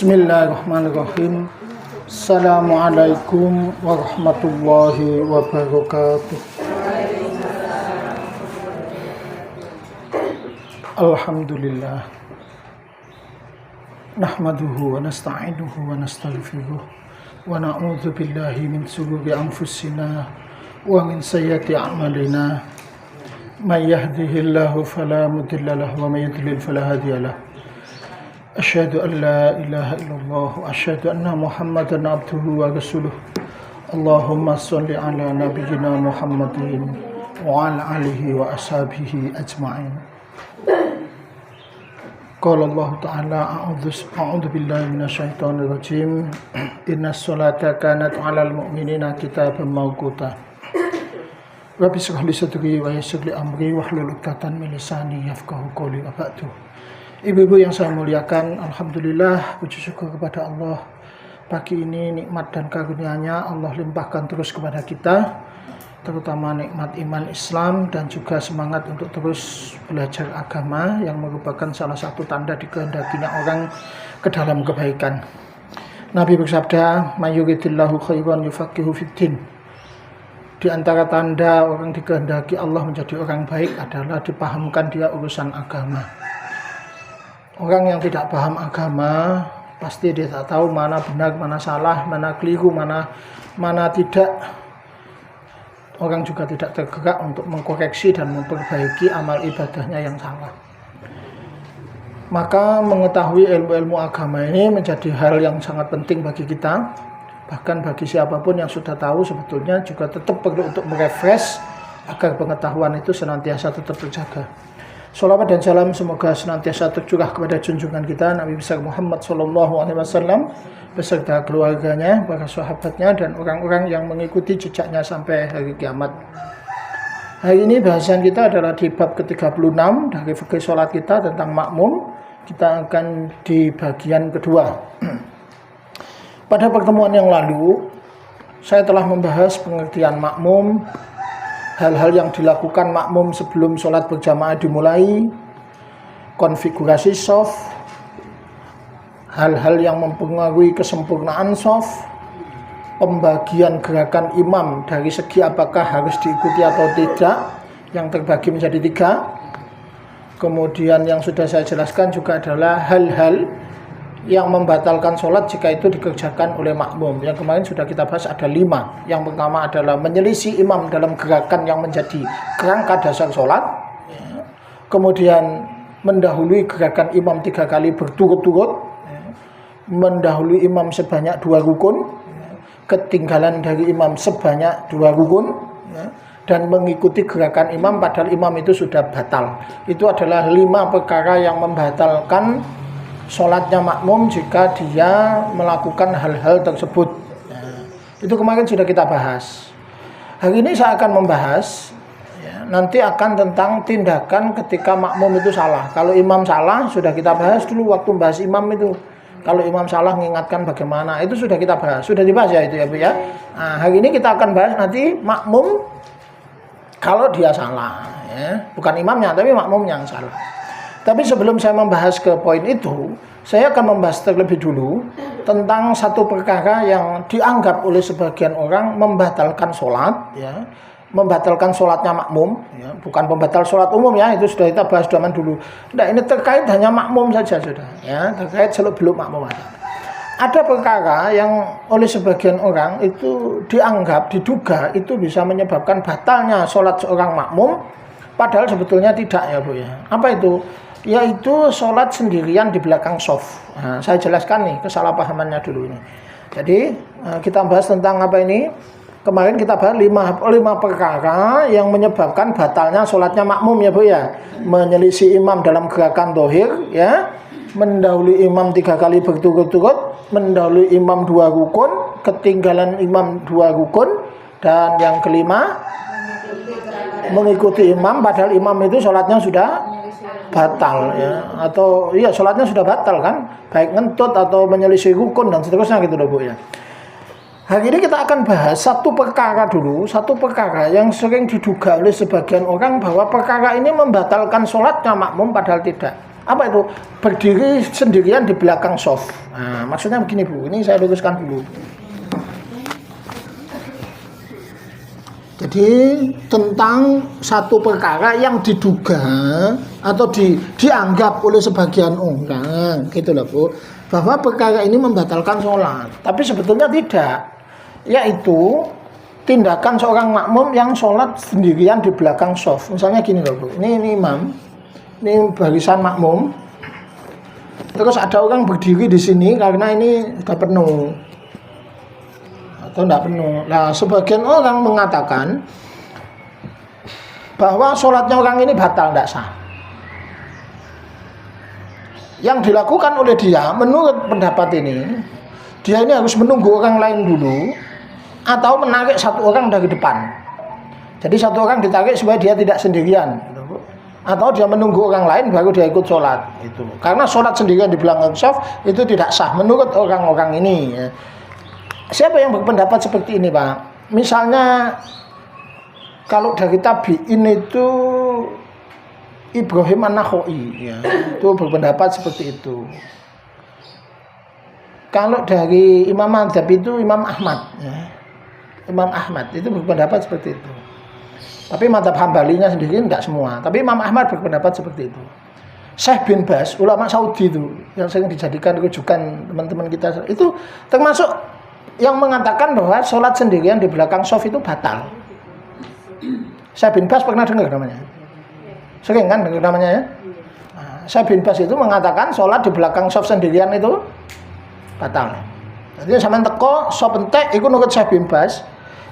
Bismillahirrahmanirrahim. Assalamualaikum warahmatullahi wabarakatuh. Alhamdulillah. Nahmaduhu wa nasta'inuhu wa nastaghfiruh wa na'udzu billahi min shururi anfusina wa min sayyiati a'malina. May yahdihillahu fala mudilla lahu wa may yudlil fala hadiya lahu. Asyhadu an la ilaha illallah wa asyhadu anna Muhammadan abduhu wa rasuluh. Allahumma shalli ala nabiyyina Muhammadin wa ala alihi wa ashabihi ajma'in. Qala Allah ta'ala a'udzu billahi minasyaitonir rajim. Innas sholata kanat 'alal mu'minina kitaban mawquta. Rabbi shrah li sadri wa yassir li amri wahlul 'uqdatam min lisani yafqahu qawli wa ba'du. Ibu-ibu yang saya muliakan, alhamdulillah, puji syukur kepada Allah. Pagi ini nikmat dan karunia-Nya Allah limpahkan terus kepada kita, terutama nikmat iman Islam dan juga semangat untuk terus belajar agama yang merupakan salah satu tanda dikehendakinya orang ke dalam kebaikan. Nabi bersabda, "May yuridillahu khairan yufaqihu fiddin." Di antara tanda orang dikehendaki Allah menjadi orang baik adalah dipahamkan dia urusan agama. Orang yang tidak paham agama pasti dia tak tahu mana benar, mana salah, mana keliru, mana tidak. Orang juga tidak tergerak untuk mengkoreksi dan memperbaiki amal ibadahnya yang salah. Maka mengetahui ilmu-ilmu agama ini menjadi hal yang sangat penting bagi kita. Bahkan bagi siapapun yang sudah tahu sebetulnya juga tetap perlu untuk merefresh agar pengetahuan itu senantiasa tetap terjaga. Shalawat dan salam semoga senantiasa tercurah kepada junjungan kita Nabi besar Muhammad SAW beserta keluarganya, para sahabatnya, dan orang-orang yang mengikuti jejaknya sampai hari kiamat. Hari ini bahasan kita adalah di bab ke-36 dari fikih sholat kita tentang makmum. Kita akan di bagian kedua. Pada pertemuan yang lalu saya telah membahas pengertian makmum, hal-hal yang dilakukan makmum sebelum sholat berjamaah dimulai, konfigurasi shaf, hal-hal yang mempengaruhi kesempurnaan shaf, pembagian gerakan imam dari segi apakah harus diikuti atau tidak, yang terbagi menjadi 3. Kemudian yang sudah saya jelaskan juga adalah hal-hal yang membatalkan sholat jika itu dikerjakan oleh makmum. Yang kemarin sudah kita bahas ada 5. Yang pertama adalah menyelisih imam dalam gerakan yang menjadi kerangka dasar sholat. Kemudian mendahului gerakan imam 3 kali berturut-turut. Mendahului imam sebanyak 2 rukun. Ketinggalan dari imam sebanyak 2 rukun. Dan mengikuti gerakan imam padahal imam itu sudah batal. Itu adalah 5 perkara yang membatalkan sholatnya makmum jika dia melakukan hal-hal tersebut. Itu kemarin sudah kita bahas. Hari ini saya akan membahas, nanti akan tentang tindakan ketika makmum itu salah. Kalau imam salah sudah kita bahas dulu waktu bahas imam itu. Kalau imam salah mengingatkan bagaimana, itu sudah kita bahas. Sudah dibahas ya itu ya Bu ya. Nah, hari ini kita akan bahas nanti makmum kalau dia salah, bukan imamnya tapi makmumnya yang salah. Tapi sebelum saya membahas ke poin itu, saya akan membahas terlebih dulu tentang satu perkara yang dianggap oleh sebagian orang membatalkan sholat, membatalkan sholatnya makmum, bukan pembatal sholat umum ya, itu sudah kita bahas zaman dulu. Nah, ini terkait hanya makmum saja sudah, terkait seluk-beluk makmum aja. Ada perkara yang oleh sebagian orang itu dianggap, diduga itu bisa menyebabkan batalnya sholat seorang makmum, padahal sebetulnya tidak ya Bu ya. Apa itu? Yaitu sholat sendirian di belakang shaf. Nah, saya jelaskan nih kesalahpahamannya dulu ini. Jadi kita bahas tentang apa ini? Kemarin kita bahas 5 perkara yang menyebabkan batalnya sholatnya makmum ya Bu ya. Menyelisih imam dalam gerakan dohir, mendahului imam 3 kali berturut-turut, mendahului imam 2 rukun, ketinggalan imam 2 rukun, dan yang kelima mengikuti imam padahal imam itu sholatnya sudah batal atau sholatnya sudah batal kan, baik ngentut atau menyelisih rukun dan seterusnya gitu loh Bu ya. Hari ini kita akan bahas satu perkara dulu, satu perkara yang sering diduga oleh sebagian orang bahwa perkara ini membatalkan sholatnya makmum padahal tidak. Apa itu? Berdiri sendirian di belakang shaf. Nah, maksudnya begini Bu, ini saya luruskan dulu. Jadi tentang satu perkara yang diduga atau dianggap oleh sebagian orang, gitu loh Bu, bahwa perkara ini membatalkan sholat, tapi sebetulnya tidak, yaitu tindakan seorang makmum yang sholat sendirian di belakang shaf. Misalnya gini loh Bu, ini imam, ini barisan makmum, terus ada orang berdiri di sini karena ini sudah penuh atau tidak penuh. Nah, sebagian orang mengatakan bahwa sholatnya orang ini batal, tidak sah. Yang dilakukan oleh dia, menurut pendapat ini, dia ini harus menunggu orang lain dulu atau menarik satu orang dari depan. Jadi satu orang ditarik supaya dia tidak sendirian, atau dia menunggu orang lain baru dia ikut sholat itu. Karena sholat sendirian di belakang shaf itu tidak sah menurut orang-orang ini. Siapa yang berpendapat seperti ini Pak? Misalnya kalau dari tabi'in itu Ibrahim An-Nakhai, ya, itu berpendapat seperti itu. Kalau dari Imam Madzhab itu Imam Ahmad, ya. Imam Ahmad itu berpendapat seperti itu. Tapi madzhab Hambalinya sendiri tidak semua. Tapi Imam Ahmad berpendapat seperti itu. Syekh bin Baz, ulama Saudi itu, yang sering dijadikan rujukan teman-teman kita, itu termasuk yang mengatakan bahwa sholat sendirian di belakang shaf itu batal. Syekh bin Baz pernah dengar namanya? Sering kan dengar namanya ya? Nah, Syekh bin Baz itu mengatakan sholat di belakang shaf sendirian itu batal. Jadi sampean teko shaf entek iku nurut Syekh bin Baz.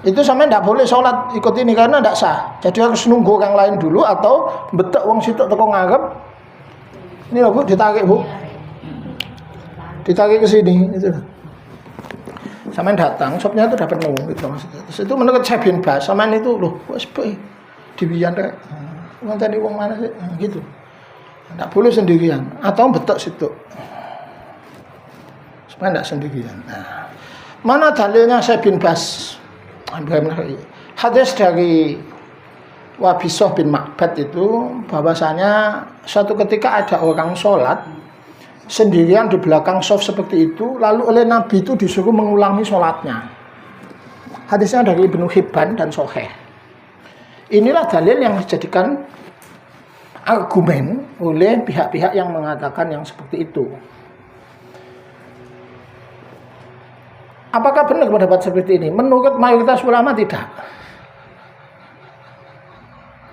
Itu sama tidak boleh sholat ikut ini karena tidak sah. Jadi harus nunggu orang lain dulu atau betek wong situ teko ngarep. Ini loh Bu, ditarik Bu, ditarik ke sini itu. Sama datang, shopnya itu udah penuh gitu maksudnya. Terus itu menurut Syekh bin Baz, sama itu loh, wes boy, dibiyan rek. Tadi wong mana sih? Gitu. Tidak boleh sendirian atau betek situ. Supaya tidak sendirian. Nah, mana dalilnya Syekh bin Baz? Hadis dari Wabisah bin Ma'bad itu bahwasanya suatu ketika ada orang sholat sendirian di belakang shaf seperti itu, lalu oleh Nabi itu disuruh mengulangi sholatnya. Hadisnya dari Ibnu Hibban dan Sahih. Inilah dalil yang dijadikan argumen oleh pihak-pihak yang mengatakan yang seperti itu. Apakah benar pendapat seperti ini? Menurut mayoritas ulama tidak.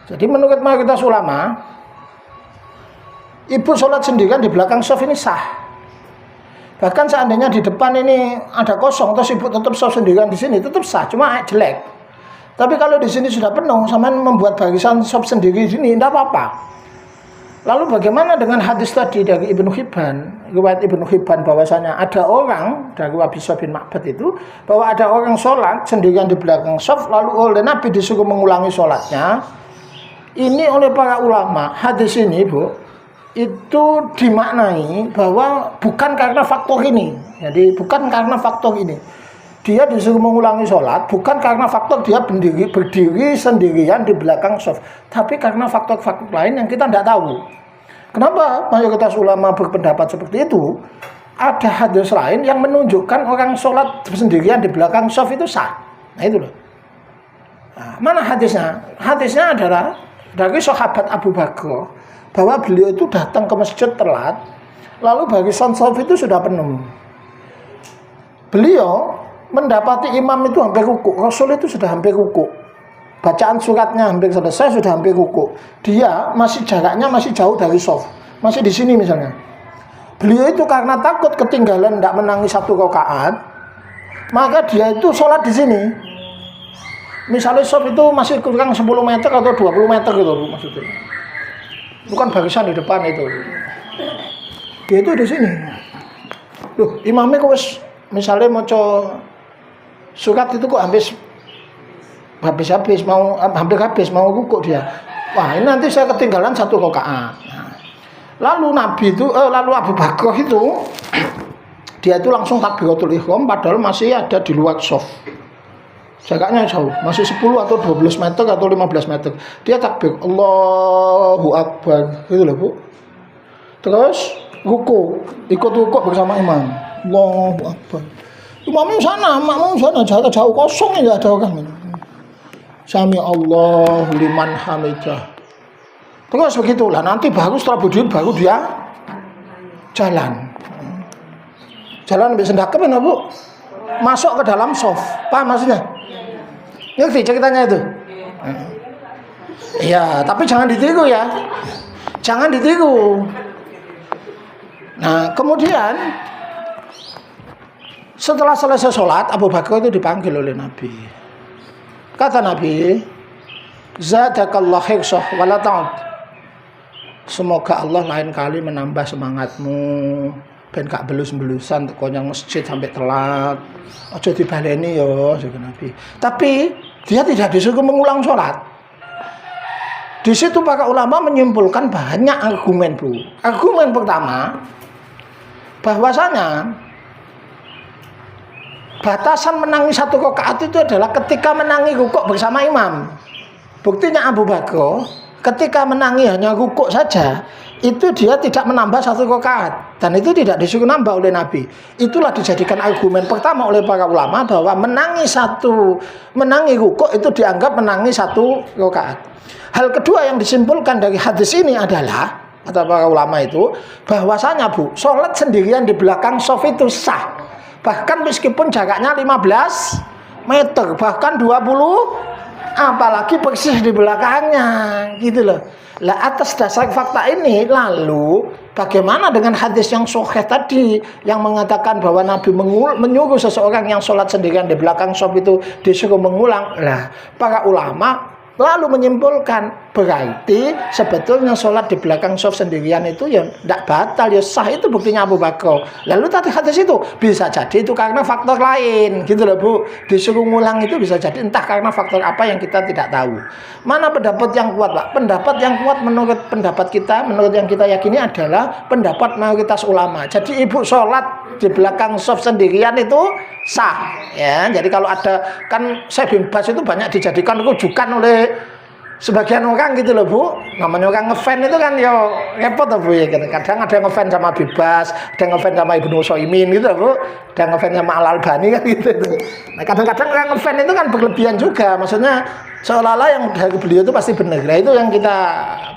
Jadi menurut mayoritas ulama, ibu sholat sendirian di belakang shaf ini sah. Bahkan seandainya di depan ini ada kosong, terus ibu tetap shaf sendirian di sini, tetap sah, cuma jelek. Tapi kalau di sini sudah penuh, sama membuat barisan shaf sendiri di sini, tidak apa-apa. Lalu bagaimana dengan hadis tadi dari Ibnu Hibban, riwayat Ibnu Hibban bahwasanya ada orang dari Wabisah bin Ma'bad itu, bahwa ada orang sholat sendirian di belakang shaf, lalu oleh Nabi disuruh mengulangi sholatnya. Ini oleh para ulama, hadis ini Bu, itu dimaknai bahwa bukan karena faktor ini. Jadi bukan karena faktor ini. Dia disuruh mengulangi sholat bukan karena faktor dia berdiri sendirian di belakang shaf, tapi karena faktor-faktor lain yang kita tidak tahu. Kenapa mayoritas ulama berpendapat seperti itu? Ada hadis lain yang menunjukkan orang sholat sendirian di belakang shaf itu sah. Nah itu loh. Nah, mana hadisnya? Hadisnya adalah dari sahabat Abu Bakar, bahwa beliau itu datang ke masjid telat, lalu barisan shaf itu sudah penuh. Beliau mendapati imam itu hampir ruku, Rasul itu sudah hampir ruku, bacaan suratnya hampir selesai, sudah hampir ruku. Dia masih jaraknya masih jauh dari shaf, masih di sini misalnya. Beliau itu karena takut ketinggalan tidak menangi satu rakaat, maka dia itu sholat di sini. Misalnya shaf itu masih kurang 10 meter atau 20 meter gitu maksudnya. Bukan barisan di depan itu. Dia itu di sini. Loh, imamnya kok misalnya mau surat itu kok habis mau ruku dia. Wah, ini nanti saya ketinggalan satu rakaat. Lalu lalu Abu Bakar itu dia itu langsung takbiratul ihram padahal masih ada di luar shaf. Jaraknya jauh, masih 10 atau 12 meter atau 15 meter. Dia takbir, Allahu Akbar. Gitu loh Bu. Terus ruku, ikut ruku bersama imam. Allahu Akbar. Imamnya sana, makmum sana, jauh kosong ya ada orang. Sami Allah liman hamidah. Terus begitulah, nanti baru setelah berdiri baru dia jalan. Jalan sampai sendakep ya Bu. Masuk ke dalam soft. Paham maksudnya? Ngerti ceritanya itu? Iya, tapi jangan ditiru ya. Jangan ditiru. Nah, kemudian setelah selesai sholat, Abu Bakar itu dipanggil oleh Nabi. Kata Nabi, zadakallah hirsah wala ta'ud. Semoga Allah lain kali menambah semangatmu. Ben gak belus-belusan konyang masjid sampai telat. Aja dibaleni ya, kata Nabi. Tapi dia tidak disuruh mengulang sholat. Di situ para ulama menyimpulkan banyak argumen, Bu. Argumen pertama, bahwasanya batasan menangi satu rakaat itu adalah ketika menangi rukuk bersama imam. Buktinya Abu Bakar ketika menangi hanya rukuk saja, itu dia tidak menambah satu rakaat, dan itu tidak disuruh nambah oleh Nabi. Itulah dijadikan argumen pertama oleh para ulama bahwa menangi rukuk itu dianggap menangi satu rakaat. Hal kedua yang disimpulkan dari hadis ini adalah, kata para ulama itu, bahwasanya Bu, sholat sendirian di belakang shaf itu sah. Bahkan meskipun jaraknya 15 meter, bahkan 20, apalagi persis di belakangnya, gitu loh. Lah atas dasar fakta ini, lalu bagaimana dengan hadis yang sahih tadi yang mengatakan bahwa Nabi menyuruh seseorang yang sholat sendirian di belakang shaf itu disuruh mengulang? Lah para ulama lalu menyimpulkan berarti sebetulnya sholat di belakang shaf sendirian itu ya tidak batal, ya sah. Itu buktinya Abu Bakar. Lalu tadi hadis itu bisa jadi itu karena faktor lain, gitu loh Bu. Disuruh ngulang itu bisa jadi entah karena faktor apa yang kita tidak tahu. Mana pendapat yang kuat, Pak? Pendapat yang kuat menurut pendapat kita, menurut yang kita yakini adalah pendapat mayoritas ulama. Jadi ibu sholat di belakang shaf sendirian itu sah, ya. Jadi kalau ada, kan saya bebas itu banyak dijadikan rujukan oleh sebagian orang, gitu loh Bu. Namanya orang ngefan itu kan ya repot loh Bu, ya. Kadang ada yang ngefan sama Bebas, ada yang ngefan sama Ibnu Soimin, gitu loh Bu. Ada yang ngefan sama Al Albani kan, gitu. Nah kadang-kadang orang ngefan itu kan berlebihan juga. Maksudnya seolah-olah yang dari beliau itu pasti benar. Nah itu yang kita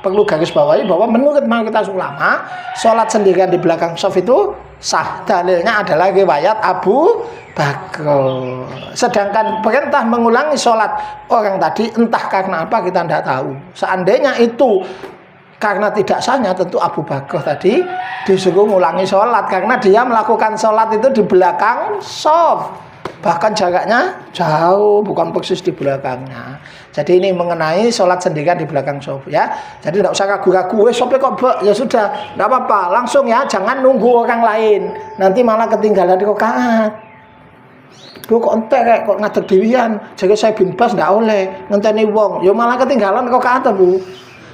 perlu garis bawahi, bahwa menurut mayoritas ulama sholat sendirian di belakang shaf itu sah. Dalilnya adalah riwayat Abu Bakar. Sedangkan perintah mengulangi sholat orang tadi entah karena apa kita tidak tahu. Seandainya itu karena tidak sahnya, tentu Abu Bakar tadi disuruh mengulangi sholat karena dia melakukan sholat itu di belakang shaf, bahkan jaraknya jauh, bukan persis di belakangnya. Jadi ini mengenai sholat sendirian di belakang shaf, ya. Jadi tidak usah ragu-ragu, shafnya kok ya sudah, tidak apa-apa, langsung ya, jangan nunggu orang lain, nanti malah ketinggalan di rakaat. Duh kok entek kok ngadeg dewian, jadi saya bin Bas ndak oleh ngenteni wong, ya malah ketinggalan rakaat Bu.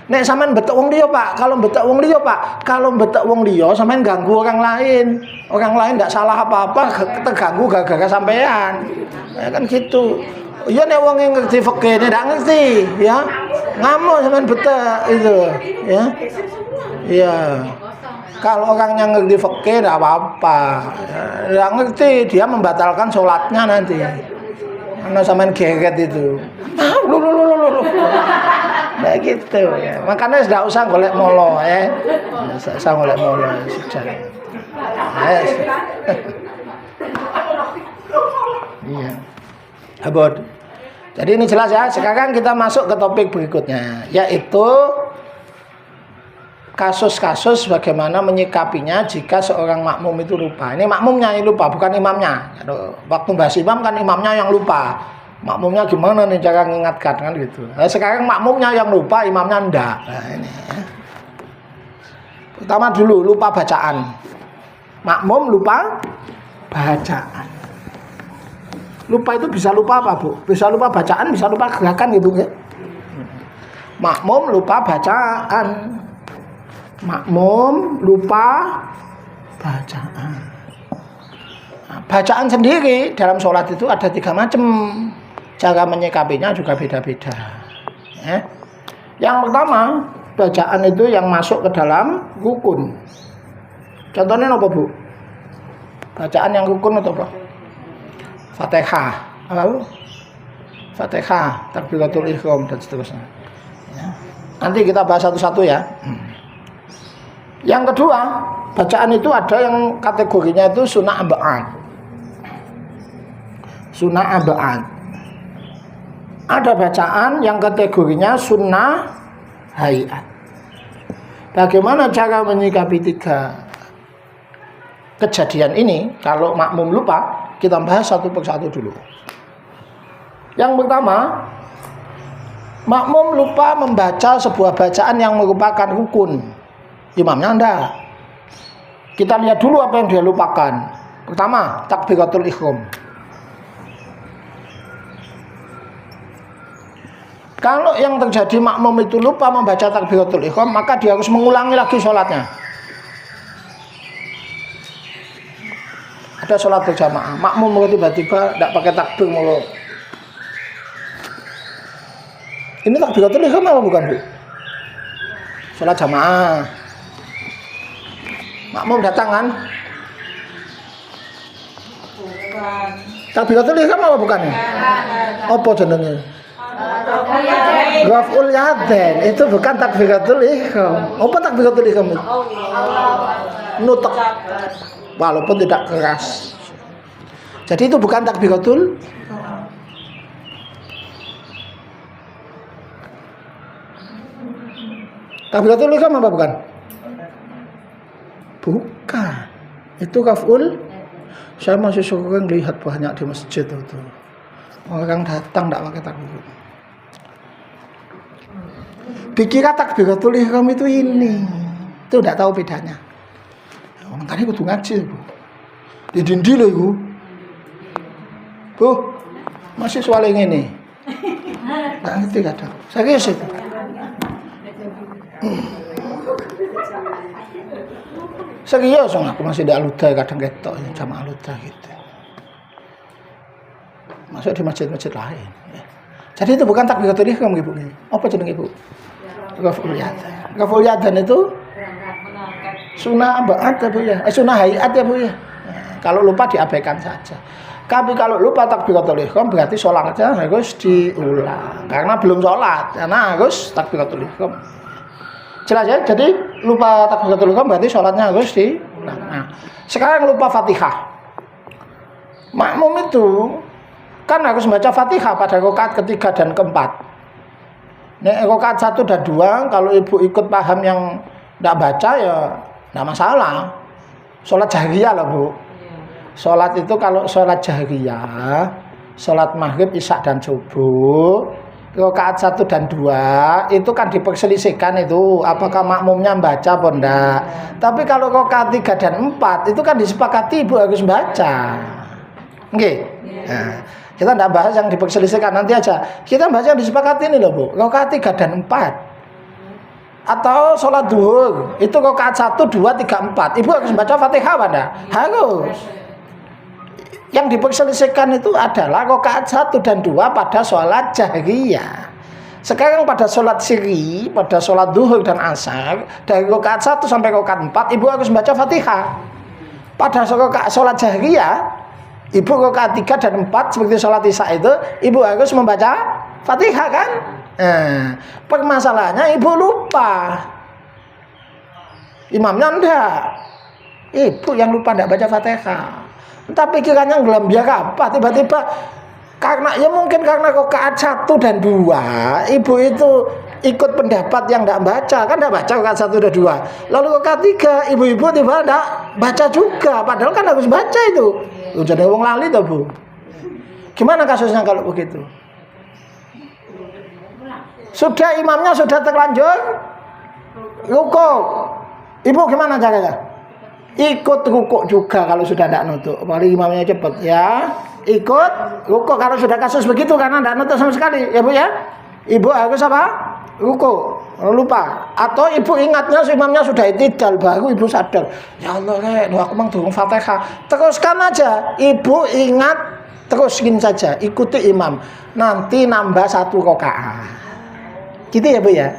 Nek sampean betek wong liya Pak, kalau betek wong liya Pak, kalau betek wong liya sampean ganggu orang lain. Orang lain ndak salah apa-apa, terganggu gara-gara sampean. Ya kan gitu. Ya nek wong yang ngerti fikih ndak ngerti, ya. Ngamuk sampean betek itu, ya. Iya. Kalau orang yang ngerti fikih ndak apa-apa. Ndak ngerti, dia membatalkan sholatnya nanti. Karena sampean geret itu. Nah gitu ya. Makanya tidak usah golek molo ya. Tidak usah golek molo sudah. Yes. Iya. Abad. Jadi ini jelas ya. Sekarang kita masuk ke topik berikutnya, yaitu kasus-kasus bagaimana menyikapinya jika seorang makmum itu lupa. Ini makmumnya yang lupa, bukan imamnya. Waktu bahas imam kan imamnya yang lupa. Makmumnya gimana nih cara mengingatkan kan gitu. Nah, sekarang makmumnya yang lupa, imamnya enggak. Nah ini ya. Pertama dulu lupa bacaan. Makmum lupa bacaan. Lupa itu bisa lupa apa Bu? Bisa lupa bacaan, bisa lupa gerakan gitu ya. Makmum lupa bacaan. Makmum lupa bacaan. Nah, bacaan sendiri dalam sholat itu ada 3 macam. Cara menyikapinya juga beda-beda. Ya. Yang pertama, bacaan itu yang masuk ke dalam rukun. Contohnya apa, Bu? Bacaan yang rukun atau apa? Fatihah. Apa, Bu? Fatihah, takbiratul ihram dan seterusnya. Ya. Nanti kita bahas satu-satu ya. Yang kedua, bacaan itu ada yang kategorinya itu sunnah abad. Sunnah abad. Ada bacaan yang kategorinya sunnah hayat. Bagaimana cara menyikapi tiga kejadian ini? Kalau makmum lupa, kita bahas satu persatu dulu. Yang pertama, makmum lupa membaca sebuah bacaan yang merupakan rukun. Imamnya enggak. Kita lihat dulu apa yang dia lupakan. Pertama, takbiratul ihram. Kalau yang terjadi makmum itu lupa membaca takbiratul ihram, maka dia harus mengulangi lagi sholatnya. Ada sholat berjamaah, makmum tiba-tiba tidak pakai takbir mulu. Ini takbiratul ihram apa bukan, Bu? Sholat jamaah. Makmum datang kan? Takbiratul ihram apa bukan? Apa jenenge? Raf'ul yadain itu bukan takbiratul ihram. Apa takbiratul ihram itu? Nutuk. Walaupun tidak keras. Jadi itu bukan takbiratul. Takbiratul ihram apa bukan? Bukan. Itu raf'ul. Saya masih suka lihat banyak di masjid itu. Orang datang tidak pakai takbir. Dikira takbiratul ihram itu ini. Itu tidak tahu bedanya. Orang tadi kudu ngaji, Bu. Di dindi loh, Bu. Bu, masih soal yang ini. Tidak ngerti kadang. Serius itu. Serius, aku masih di Aluda kadang ketok sama Aluda gitu. Masuk di masjid-masjid lain. Jadi itu bukan takbiratul ihram, Ibu. Apa jeneng Ibu? Raf'ul yadain. Raf'ul yadain itu sunnah abad ya, Bu ya. Sunnah hayat ya, Bu ya. Nah, kalau lupa diabaikan saja. Tapi kalau lupa takbiratul ihram berarti sholatnya harus diulang. Karena belum sholat, karena harus takbiratul ihram. Jelas ya? Jadi lupa takbiratul ihram berarti sholatnya harus diulang. Nah, sekarang lupa Fatihah. Makmum itu kan harus baca Fatihah pada rakaat ketiga dan keempat. Nek rakaat 1 dan 2 kalau ibu ikut paham yang tidak baca ya tidak masalah. Sholat jahriyah lah, Bu. Sholat itu kalau sholat jahriyah, sholat maghrib, isya dan subuh, rakaat 1 dan 2 itu kan diperselisihkan itu apakah makmumnya baca apa enggak. Tapi kalau rakaat 3 dan 4 itu kan disepakati ibu harus baca. Oke. Nah, kita tidak bahas yang diperselisihkan, nanti aja. Kita bahas yang disepakati ini loh, Bu. Rakaat 3 dan 4. Atau sholat duhur, itu rakaat 1, 2, 3, 4. Ibu harus baca Fatihah pada? Harus. Yang diperselisihkan itu adalah rakaat 1 dan 2 pada sholat jahriyah. Sekarang pada sholat sirri, pada sholat duhur dan asar, dari rakaat 1 sampai rakaat 4, ibu harus baca Fatihah. Pada sholat jahriyah, ibu rakaat 3 dan 4 seperti sholat isya itu, ibu harus membaca Fatihah kan? Nah, permasalahannya ibu lupa. Imamnya enggak. Ibu yang lupa enggak baca Fatihah. Entah pikirannya ngelam biar apa, tiba-tiba karena ya mungkin karena rakaat 1 dan 2, ibu itu ikut pendapat yang enggak baca, kan enggak baca rakaat 1 dan 2. Lalu rakaat 3, ibu-ibu tiba enggak baca juga, padahal kan harus baca itu. Jadi wong lali toh, Bu. Gimana kasusnya kalau begitu? Sudah imamnya sudah terlanjur rukuk. Ibu gimana caranya? Ikut rukuk juga kalau sudah tidak nutuk. Apalagi imamnya cepat ya. Ikut rukuk kalau sudah kasus begitu karena tidak nutuk sama sekali, ya Bu ya. Ibu harus apa? Rukuk. Lupa. Atau ibu ingatnya imamnya sudah itidal baru ibu sadar. Ya Allah, aku mang durung Fatihah. Teruskan aja. Ibu ingat teruskin saja. Ikuti imam. Nanti nambah 1 rakaat. Gitu ya, Bu ya.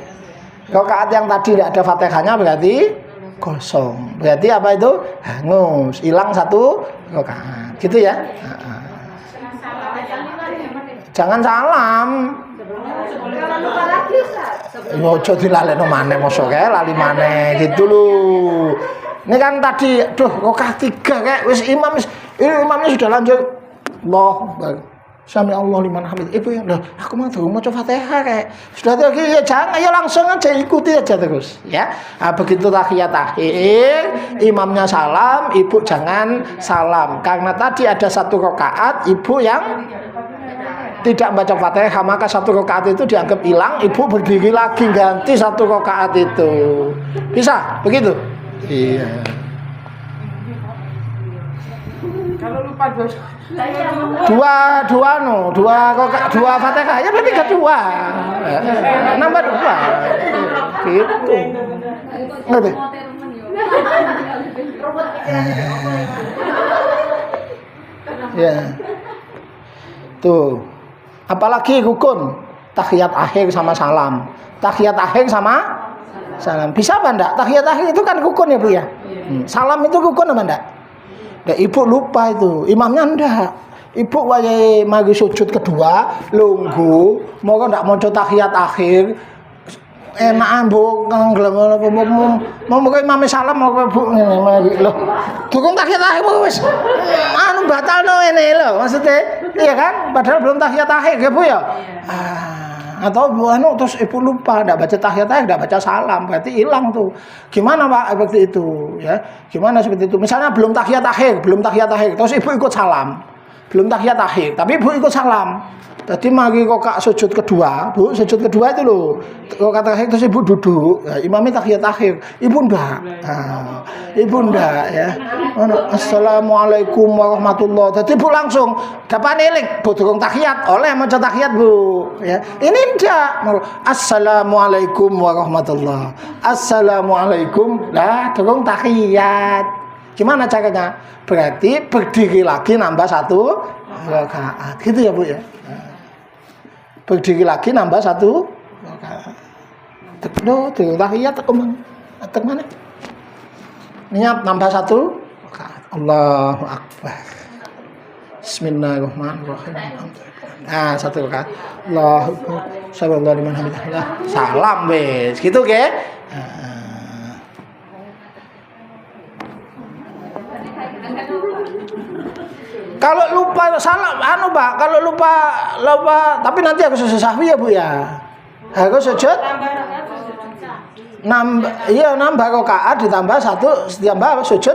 Rakaat yang tadi tidak ada Fatihahnya berarti kosong. Berarti apa itu? Hangus, hilang satu rakaat. Gitu ya. Jangan salam. Ojo dilalekno maneh mosok kae lali maneh gitu lho. Ini kan tadi rakaat 3 kayak wis imamnya sudah lanjut. Allah Sami Allah liman hamid. Ibu yang aku mau tuh maca Fatihah kayak sudah tuh ya jangan ya langsung aja ikuti aja terus ya. Nah, begitu tahiyat akhir imamnya salam, ibu jangan salam karena tadi ada satu rakaat ibu yang tidak baca Fatihah maka satu rakaat itu dianggap hilang, ibu berdiri lagi ganti satu rakaat itu. Bisa begitu? Iya. Kalau lupa dua Fatihah ya berarti kedua. Nambah 2. Gitu. Ngerti? Ya. Tuh. Apalagi rukun tahiyat akhir sama salam. Tahiyat akhir sama salam. Bisa apa enggak? Tahiyat akhir itu kan rukun ya, Bu ya. Salam itu rukun apa enggak? Nah, ibu lupa itu, imamnya ndak. Ibu wayahe mari sujud kedua, lungguh, moko ndak maca tahiyat akhir. Enakan Bu mau imam salam mau Bu ngene mari lho. Durung tahiyat akhir wis anu batalno ngene lho, maksudnya iya kan? Padahal belum tahiyat akhir ya Bu ya. Atau anu terus ibu lupa enggak baca tahiyat akhir, enggak baca salam, berarti hilang tuh. Gimana Pak seperti itu ya? Gimana seperti itu? Misalnya belum tahiyat akhir, terus ibu ikut salam. Belum tahiyat akhir, tapi ibu ikut salam. Tadi mari kok sujud kedua, Bu, sujud kedua itu loh. Kok kata akhir terus ibu duduk, ya, imamnya tahiyat akhir, ibu ndak. Ibu ndak ya. Assalamualaikum warahmatullahi. Tadi ibu langsung kapan eling, Bu durung tahiyat, oleh maca tahiyat Bu, ya. Ini ndak. Assalamualaikum warahmatullahi. Assalamualaikum, lah durung tahiyat. Gimana caranya? Berarti berdiri lagi nambah 1 rakaat. Gitu ya, Bu ya. Berdiri lagi nambah 1 rakaat. Durung tahiyat omong. Atek mana? Niat nambah 1 rakaat. Allahu Akbar. Bismillahirrahmanirrahim. Nah, 1 rakaat. Allahu Akbar. Sallallahu alaihi wasallam. Salam wis. Gitu ke? Kalau lupa salam Pak, kalau lupa tapi nanti harus sujud sahwi ya Bu ya. Harus sujud nambah rakaat ditambah 1 ditambah sujud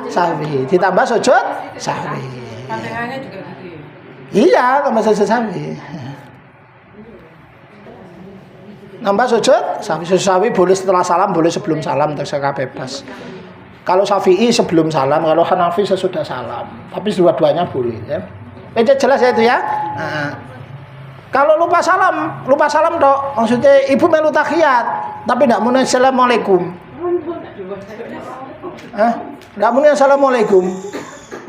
sahwi, ditambah sujud sahwi. Fatihahnya juga gitu ya. Iya, tambah sujud sahwi. Nambah sujud sahwi boleh setelah salam, boleh sebelum salam, terserah bebas. Kalau Syafi'i sebelum salam, kalau Hanafi sesudah salam. Tapi dua-duanya boleh ya. Itu jelas ya itu ya. Nah, kalau lupa salam dok. Maksudnya ibu melu tahiyat, tapi tidak muni assalamualaikum. Tidak muni assalamualaikum.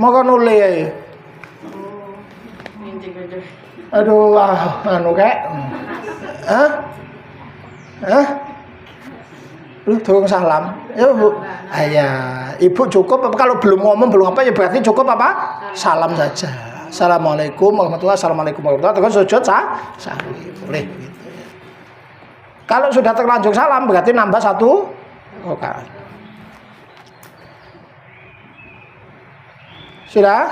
Maka nule ya. Aduh, anu kayak. Lu durung salam. Ya Bu. Ibu cukup kalau belum ngomong belum apa ya berarti cukup apa? Salam saja. Assalamualaikum warahmatullahi wabarakatuh. Assalamualaikum warahmatullahi wabarakatuh. Sujud sahwi. Boleh gitu. Kalau sudah terlanjur salam berarti nambah 1 rakaat. Sudah?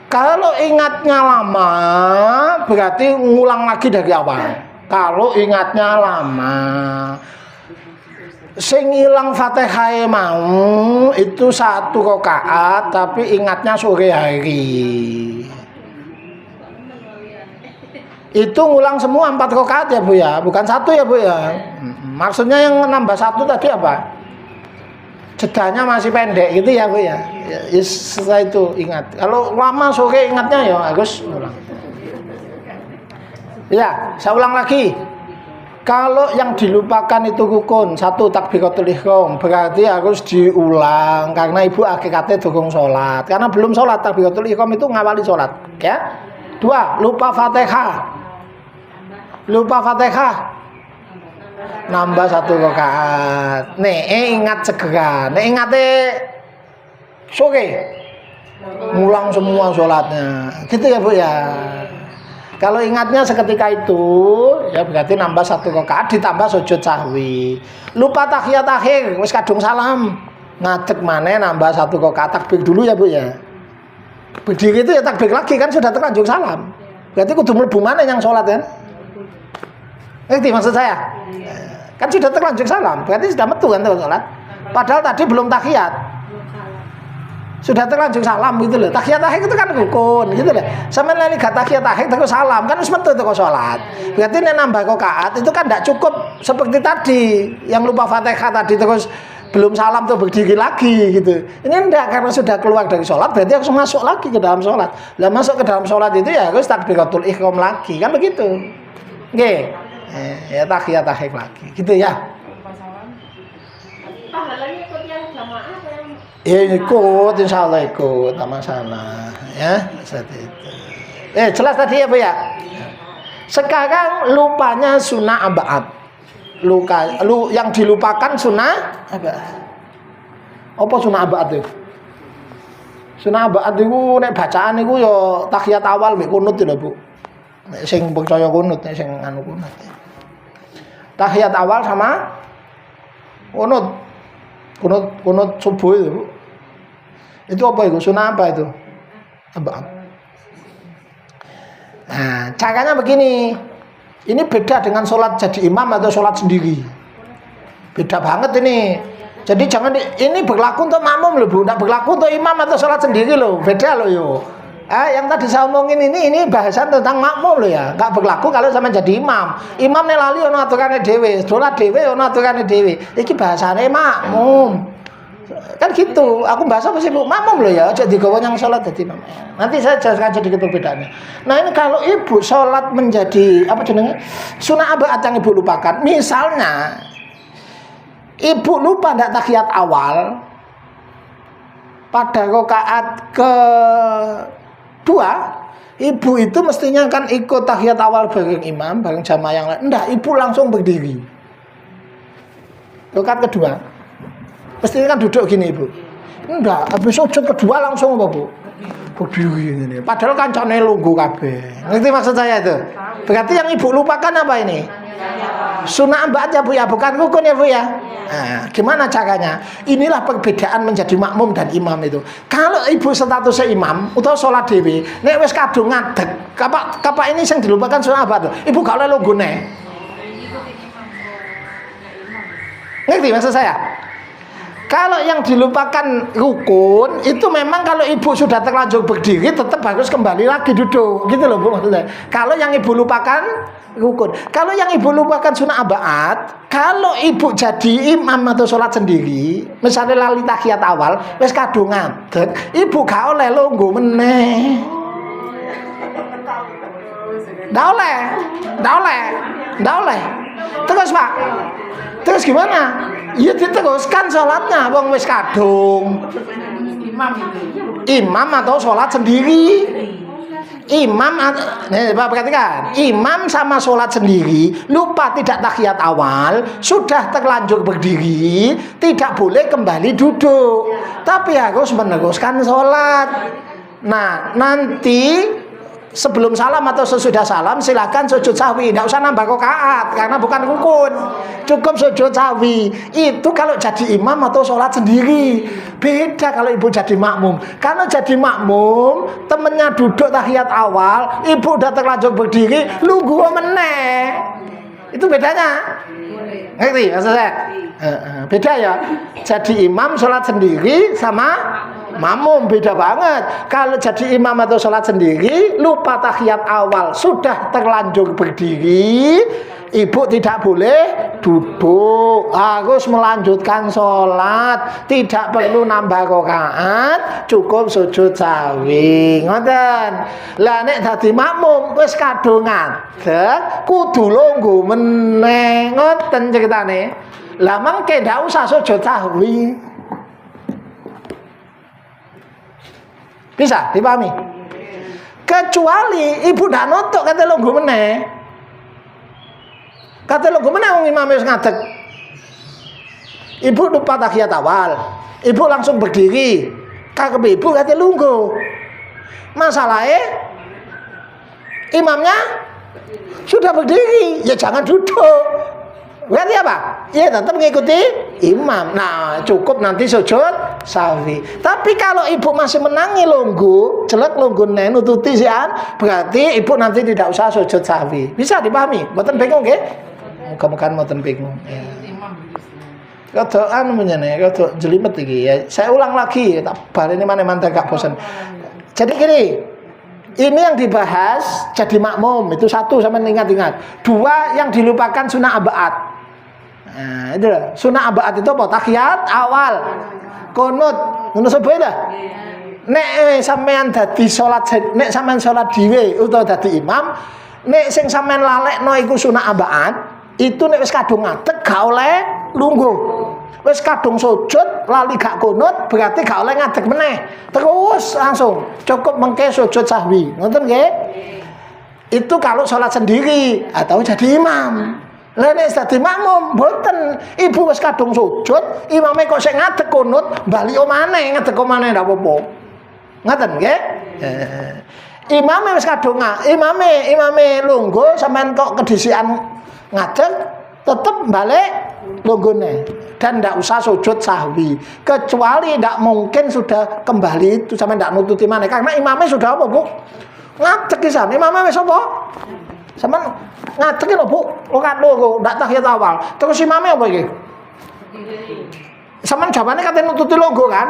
Kalau ingatnya lama berarti ngulang lagi dari awal. Kalau ingatnya lama sing ilang Fatihah mau itu 1 rakaat tapi ingatnya sore hari. Itu ngulang semua 4 rakaat ya Bu ya, bukan 1 ya Bu ya. Maksudnya yang nambah 1 tadi apa? Jedanya masih pendek gitu ya Bu ya. Setelah itu ingat. Kalau lama sore ingatnya ya harus ngulang. Ya, saya ulang lagi. Kalau yang dilupakan itu rukun 1 takbiratul ihram berarti harus diulang karena ibu hakikatnya durung sholat karena belum sholat. Takbiratul ihram itu ngawali sholat ya. 2 lupa Fatihah nambah 1 rakaat. Nek ingat segera. Nek ingate sore ngulang semua sholatnya. Gitu ya Bu ya. Kalau ingatnya seketika itu, ya berarti nambah 1 rakaat ditambah sujud sahwi. Lupa tahiyat akhir, wis kadung salam. Ngadeg maneh nambah 1 rakaat, takbir dulu ya Bu ya. Berdiri itu ya takbir lagi kan sudah terlanjur salam. Berarti kudu mlebu maneh yang sholat kan? Ngerti maksud saya? Kan sudah terlanjur salam, berarti sudah metu kan sholat. Padahal tadi belum tahiyat. Sudah terlanjur salam gitu loh. Tahiyat akhir itu kan rukun gitu loh. Sampe lali gak tahiyat akhir terus salam kan wis metu teko salat. Berarti nek nambah rakaat itu kan tidak cukup seperti tadi yang lupa Fatihah tadi terus belum salam tuh berdiri lagi gitu. Ini enggak, karena sudah keluar dari sholat berarti harus masuk lagi ke dalam sholat. Lah masuk ke dalam sholat itu ya harus takbiratul ihram lagi kan begitu. Nggih. Ya tahiyat akhir lagi gitu ya. Pahalanya ikut yang jamaah atau yang Ikut, insya Allah ikut, tak masalah ya seperti itu. Jelas tadi ya Bu ya. Sekarang lupanya sunnah abaat. Yang dilupakan sunnah abaat. Apa sunnah abaat itu? Sunnah abaat itu nek bacaan itu ya tahiyat awal mek kunut lho Bu. Nek sing percaya kunut, nek sing anu kunut. Tahiyat awal sama kunut. Kunut subuh itu Bu. Itu apa itu? Sunnah apa itu? Abaat. Nah, caranya begini. Ini beda dengan sholat jadi imam atau sholat sendiri. Beda banget ini. Jadi jangan ini berlaku untuk makmum loh Bu, tidak berlaku untuk imam atau sholat sendiri loh. Beda loh yo. Yang tadi saya omongin ini bahasan tentang makmum loh ya. Enggak berlaku kalau sama jadi imam. Imam nek lali ono aturane dhewe, sholat dhewe ono aturane dhewe. Iki bahasane makmum. Kan gitu. Aku bahas apa sih Bu? Makmum loh ya, aja digawa yang sholat jadi imam. Nanti saya jelaskan sedikit perbedaannya. Nah, ini kalau ibu sholat menjadi apa jenenge? Sunnah abaat yang ibu lupakan. Misalnya ibu lupa ndak tahiyat awal pada rakaat kedua, ibu itu mestinya kan ikut tahiyat awal bareng imam, bareng jamaah yang lain. Enggak, ibu langsung berdiri. Rakaat kedua. Mestinya kan duduk gini ibu. Enggak, habis sujud kedua langsung apa Bu? Berdiri ini. Padahal kancane lungguh kabeh. Ngerti maksud saya itu? Berarti yang ibu lupakan apa ini? Sunnah abaat ya Bu ya, bukan rukun ya Bu ya. Nah, gimana caranya? Inilah perbedaan menjadi makmum dan imam itu. Kalau ibu statusnya imam utawa sholat dewi, nek wis kadung ngadeg, kapak ini yang dilupakan sunnah abaat. Ibu gak oleh lunggune. Ngerti maksud saya? Kalau yang dilupakan rukun itu memang kalau ibu sudah terlanjur berdiri tetap harus kembali lagi duduk gitu loh Bu maksudnya. Kalau yang ibu lupakan rukun, kalau yang ibu lupakan sunnah abaat, kalau ibu jadi imam atau sholat sendiri, misalnya lali tahiyat awal, wis kadung ngadeg, ibu gak oleh lungguh meneh. Ndak oleh. Terus Pak. Terus gimana? Ya diteruskan sholatnya, wong wis kadung. Imam atau sholat sendiri. Nih Pak perhatikan, imam sama sholat sendiri lupa tidak tahiyat awal, sudah terlanjur berdiri, tidak boleh kembali duduk, tapi harus meneruskan sholat. Nah nanti sebelum salam atau sesudah salam silakan sujud sahwi, tidak usah nambah rakaat karena bukan rukun, cukup sujud sahwi. Itu kalau jadi imam atau sholat sendiri. Beda kalau ibu jadi makmum. Kalau jadi makmum, temennya duduk tahiyat awal, ibu udah terlanjur berdiri, lungguh meneh. Itu bedanya. Ngerti maksud saya? Beda ya. Jadi imam sholat sendiri sama makmum beda banget. Kalau jadi imam atau sholat sendiri lupa tahiyat awal, sudah terlanjur berdiri, ibu tidak boleh duduk, harus melanjutkan sholat, tidak perlu nambah rakaat, cukup sujud sahwi. Ngoten. Lah nek dadi makmum wis kadung ngadeg, kudu lungguh meneh. Ngoten ceritane. Lah mangke ndak usah sujud sahwi. Bisa dipahami? Kecuali ibu ndak notok kate lungguh meneh. Kate lungguh meneh wong imam wis ngadeg. Ibu lupa tahiyat awal. Ibu langsung berdiri. Kakek ibu kate lungguh. Masalahnya imamnya sudah berdiri, ya jangan duduk. Berarti apa? Ya tetap mengikuti imam. Nah, cukup nanti sujud sahwi. Tapi kalau ibu masih menangi lungguh, jelek lungguhne nututi sian, berarti ibu nanti tidak usah sujud sahwi. Bisa dipahami? Mboten bingung nggih? Muga-muga mboten bingung. Ya. Rada anu menene, rada jelimet iki ya. Saya ulang lagi, tak baleni maneh-maneh gak bosan. Jadi gini, ini yang dibahas jadi makmum itu satu, sampai ingat-ingat. Dua, yang dilupakan sunnah abaat. Nah, itu lah. Sunnah abaat itu apa? Tahiyat awal, kunut, ngono sebeda. Nek sampean dadi salat, nek sampean salat dhewe utawa dadi imam, nek sing sampean lalekno iku sunnah abaat, itu nek wis kadung ngadeg gak oleh lungguh. Wis kadung sujud lali gak kunut berarti gak oleh ngadeg meneh. Terus langsung cukup mengke sujud sahwi. Ngoten nggih? Itu kalau salat sendiri atau jadi imam. Lah nek dadi makmum mboten. Ibu wis kadung sujud, imame kok sik ngadeg kunut, bali maneh ngadeg maneh ndak apa-apa. Ngoten nggih? Imame wis kadung imame lungguh sampean kok kedisian ngadeg tetep balik lunggune dan tidak usah sujud sahwi kecuali tidak mungkin sudah kembali itu sampai tidak nututi mana karena imamnya sudah apa bu ngadeg pisan imamnya wis apa sampean ngadeg lho bu lo ndak tahiyat awal terus imamnya apa iki sampean jawabane katanya nututi longgo kan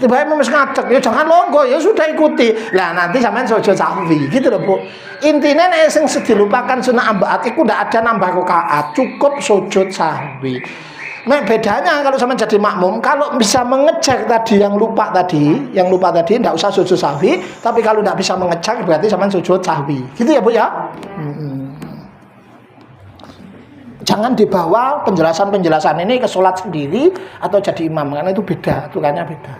tiba-tiba wis ngadeg ya jangan longgo ya sudah ikuti lah nanti sampean sujud sahwi gitu loh bu intinya nek sing dilupakan sunnah abaat iku ndak ada nambah rakaat cukup sujud sahwi. Nah bedanya kalau sama jadi makmum, kalau bisa mengejar tadi yang lupa tadi tidak usah sujud sahwi, tapi kalau tidak bisa mengejar berarti sama sujud sahwi. Gitu ya bu ya. Jangan dibawa penjelasan ini ke sholat sendiri atau jadi imam karena itu beda, aturannya beda.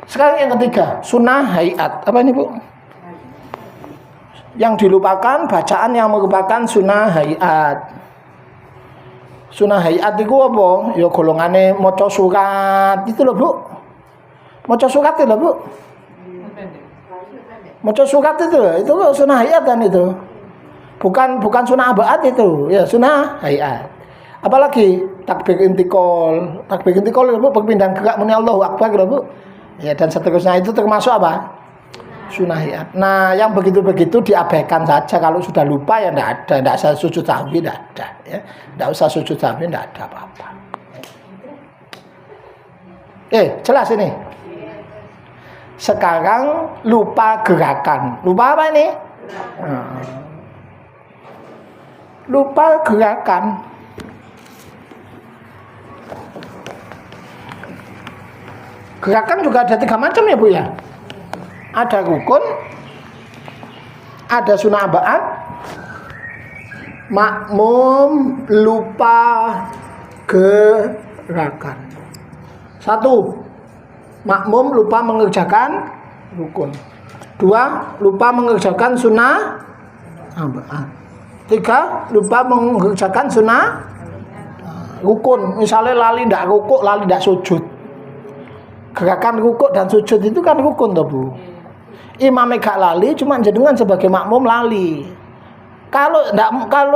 Sekarang yang ketiga, sunnah hayat. Apa ini bu? Yang dilupakan bacaan yang merupakan sunnah hayat. Sunnah hayat itu apa? Ya golongane maca surat itu loh bu. Maca surat itu loh bu. Maca surat itu sunnah hayat kan itu. Bukan sunnah abaat itu, ya sunnah hayat. Apalagi takbir intikal itu bu perpindahan gerak muni Allahu Akbar gitu bu. Ya dan seterusnya itu termasuk apa? Sunnah hayat. Nah, yang begitu-begitu diabaikan saja kalau sudah lupa ya enggak usah sujud sahwi enggak ada ya. Enggak usah sujud sahwi enggak ada apa-apa. Jelas ini. Sekarang lupa gerakan. Lupa apa ini? Lupa gerakan. Gerakan juga ada 3 macam ya bu ya. Ada rukun, ada sunnah abaat, makmum lupa gerakan. 1, makmum lupa mengerjakan rukun. 2, lupa mengerjakan sunnah abaat. 3, lupa mengerjakan sunnah rukun. Misalnya lali ndak rukuk, lali ndak sujud. Gerakan rukuk dan sujud itu kan rukun toh bu. Imamnya gak lali, cuma jenengan sebagai makmum lali. Kalau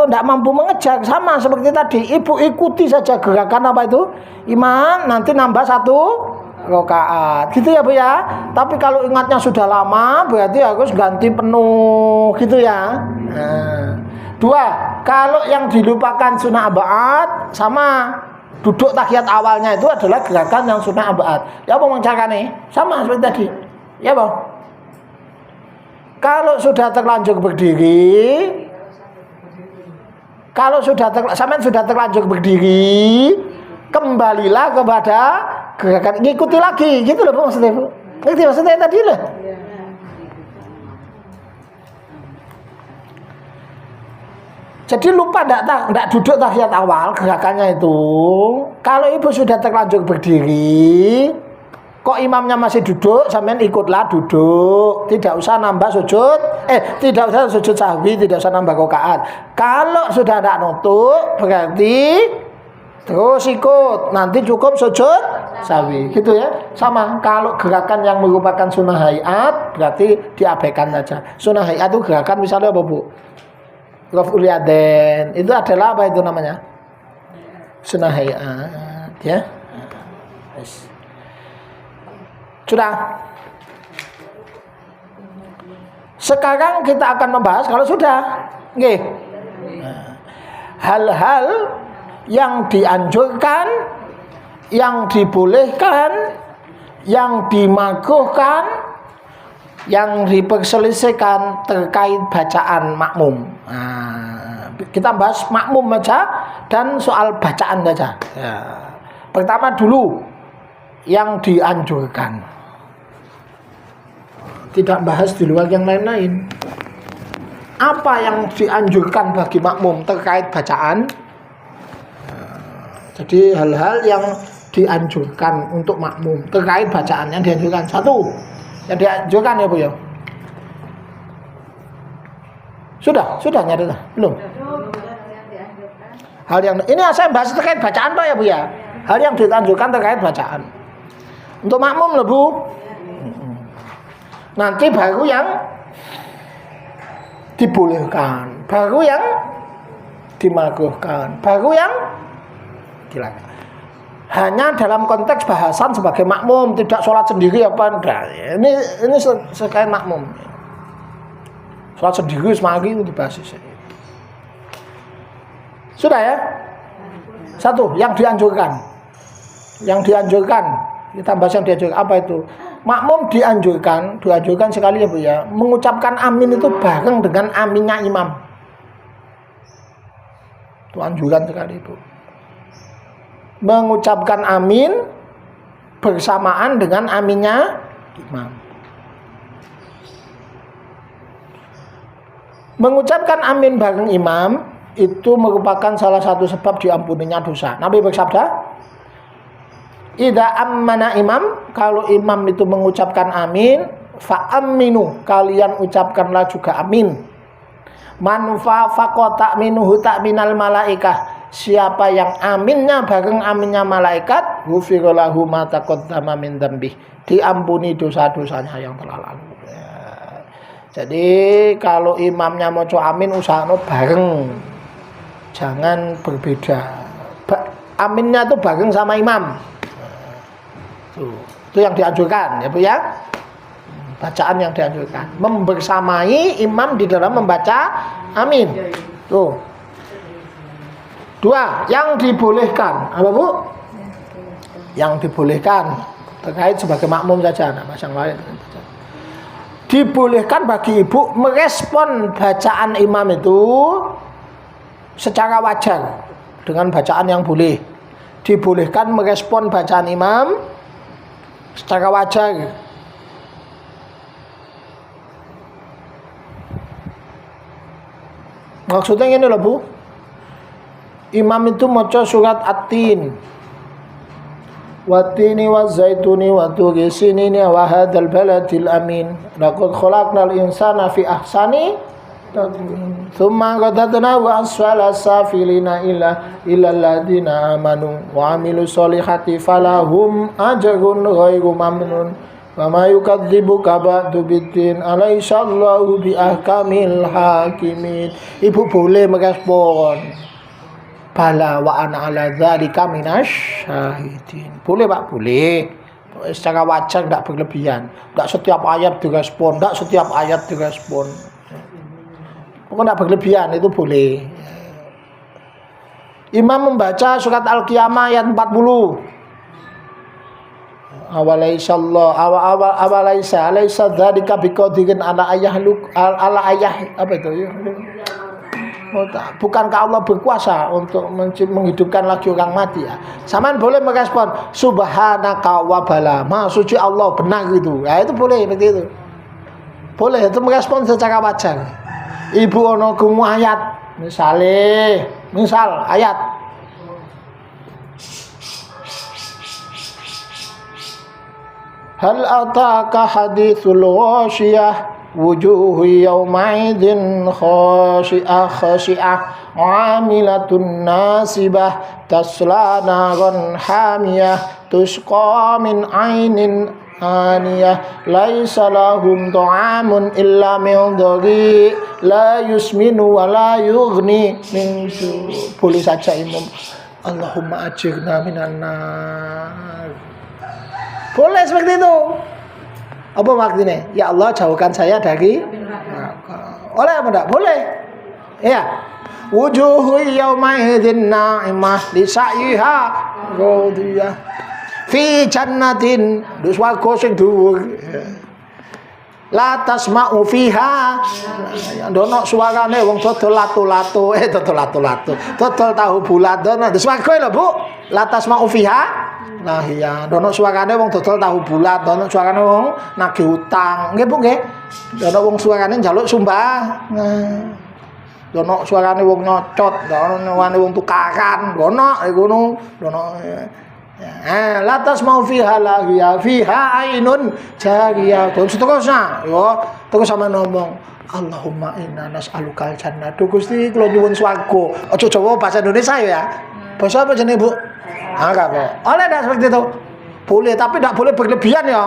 ndak mampu mengejar sama seperti tadi, ibu ikuti saja gerakan apa itu imam nanti nambah 1 rakaat, gitu ya bu ya. Tapi kalau ingatnya sudah lama, berarti harus ganti penuh, gitu ya. Nah. 2, kalau yang dilupakan sunnah abaat sama duduk tahiyat awalnya itu adalah gerakan yang sunnah abaat. Ya apa carane? Sama seperti tadi. Ya apa? Kalau sudah terlanjur berdiri, sampean sudah terlanjur berdiri, kembalilah kepada gerakan, ngikuti lagi, gitu loh bu maksudnya bu. Ngerti maksudnya tadi loh. Jadi lupa enggak duduk tahiyat awal gerakannya itu. Kalau ibu sudah terlanjur berdiri, Kok imamnya masih duduk, sampean ikutlah duduk. Tidak usah nambah sujud. Tidak usah sujud sahwi, tidak usah nambah rakaat. Kalau sudah tidak nutuk, berarti terus ikut. Nanti cukup sujud sahwi. Gitu ya. Sama. Kalau gerakan yang merupakan sunnah hayat, berarti diabaikan saja. Sunnah hayat itu gerakan misalnya apa, Bu? Raf'ul yadain. Itu adalah apa itu namanya? Sunnah hayat, ya. Yes. Sudah. Sekarang kita akan membahas kalau sudah. Nggih. Hal-hal yang dianjurkan, yang dibolehkan, yang dimakruhkan, yang diperselisihkan terkait bacaan makmum. Kita bahas makmum saja dan soal bacaan saja. Ya. Pertama dulu yang dianjurkan. Tidak bahas di luar yang lain-lain. Apa yang dianjurkan bagi makmum terkait bacaan? Jadi hal-hal yang dianjurkan untuk makmum terkait bacaan yang dianjurkan. Satu, yang dianjurkan ya Bu ya. Sudah nyari belum? Hal yang ini saya bahas terkait bacaan toh ya Bu ya. Hal yang dianjurkan terkait bacaan. Untuk makmum loh Bu. Nanti baru yang dibolehkan, baru yang dimakruhkan, baru yang dilarang. Hanya dalam konteks bahasan sebagai makmum, tidak sholat sendiri apa enggak. Ini sekalian makmum. Sholat sendiri semari dibahas. Sudah ya? Satu, yang dianjurkan. Yang dianjurkan, kita bahas yang dianjurkan apa itu? Makmum dianjurkan sekali ya Bu ya, mengucapkan amin itu bareng dengan aminnya imam. Itu anjuran sekali Bu. Mengucapkan amin bersamaan dengan aminnya imam. Mengucapkan amin bareng imam itu merupakan salah satu sebab diampuninya dosa. Nabi bersabda, idza ammana imam, kalau imam itu mengucapkan amin, fa aminu, kalian ucapkanlah juga amin. Man fa faqata minuhu ta'minal malaikah, siapa yang aminnya bareng aminnya malaikat, ghufira lahu ma taqaddama min dzambih, diampuni dosa-dosanya yang telah lalu. Ya. Jadi kalau imamnya mau amin usahakan bareng. Jangan berbeda. Aminnya itu bareng sama imam. Itu yang dianjurkan ya Bu ya. Bacaan yang dianjurkan membersamai imam di dalam membaca amin. Tuh. Dua, yang dibolehkan apa Bu? Yang dibolehkan terkait sebagai makmum saja, nah yang lain. Dibolehkan bagi ibu merespon bacaan imam itu secara wajar dengan bacaan yang boleh. Dibolehkan merespon bacaan imam secara wajar. Maksudnya ini loh Bu, imam itu maca surat At-Tin, Wat-tini waz-zaituni wa turi sinini wa hadzal baladil amin, laqad khalaqnal insana fi ahsani taqwim, tsumma qadadnahu asfala safilina illa alladziina amanu wa 'amilus solihati falahum ajrun ghairu mamnun wa ma yukadzibuka ba'du biddin alaihissallahu bi ahkamil hakimin. Ibu boleh merespon bala wa ana ala dzalika minasyahidin. Boleh Pak, boleh. Secara wajar, tidak berlebihan. Tidak setiap ayat direspon, tidak setiap ayat direspon. Pokoknya tidak berlebihan, itu boleh. Imam membaca surat Al-Qiyamah ayat 40. Awalaisa dzalika biqadirin ala ayah apa itu ya? Bukankah Allah berkuasa untuk menghidupkan lagi orang mati ya? Saman boleh merespon subhanaka wa bala, maha suci Allah, benar itu. Ya itu boleh seperti itu. Boleh itu merespon secara wajar. Ibu ono gumu ayat, misal ayat Hal ataka hadithul ghasyiyah wujuhu yawma'idin khashi'ah 'amilatun nasibah tasla naran hamiyah tusqa min 'ainin aniyah laisa lahum ta'amun illa min dhari la yusminu wa la yughni min ju'. Boleh saja imam Allahumma ajirna minan nar. Boleh seperti itu. Apa maksudnya? Ya Allah jauhkan saya dari neraka. Oleh apa enggak? Boleh. Ya. Wujuhu yawma'idin na'imah li sa'yiha radiyah fi jannatin dus warga sing dhuwur. La tasma'u fiha ndono suarane wong dodol lato-lato dodol tahu bulat dono dus warga lho Bu. La tasma'u fiha nah iya, dono suarane wong dodol tahu bulat, dono suarane wong nagih utang. Nggih Bu nggih. Dono wong suarane njaluk sumbah. Nah. Dono suarane wong nyocot, dono wong tukaran, dono ngono, dono. Latas mau fiha lahiya fiha ainun jariyah. Seterusnya, yo terus sama ngomong Allahumma inna nas'alukal jannah. Duh Gusti kula nyuwun swarga. Aja Jawa bahasa Indonesia ya. Bahasa apa jenenge Bu? Enggak kok. Oleh dah seperti itu. Boleh, tapi tidak boleh berlebihan ya.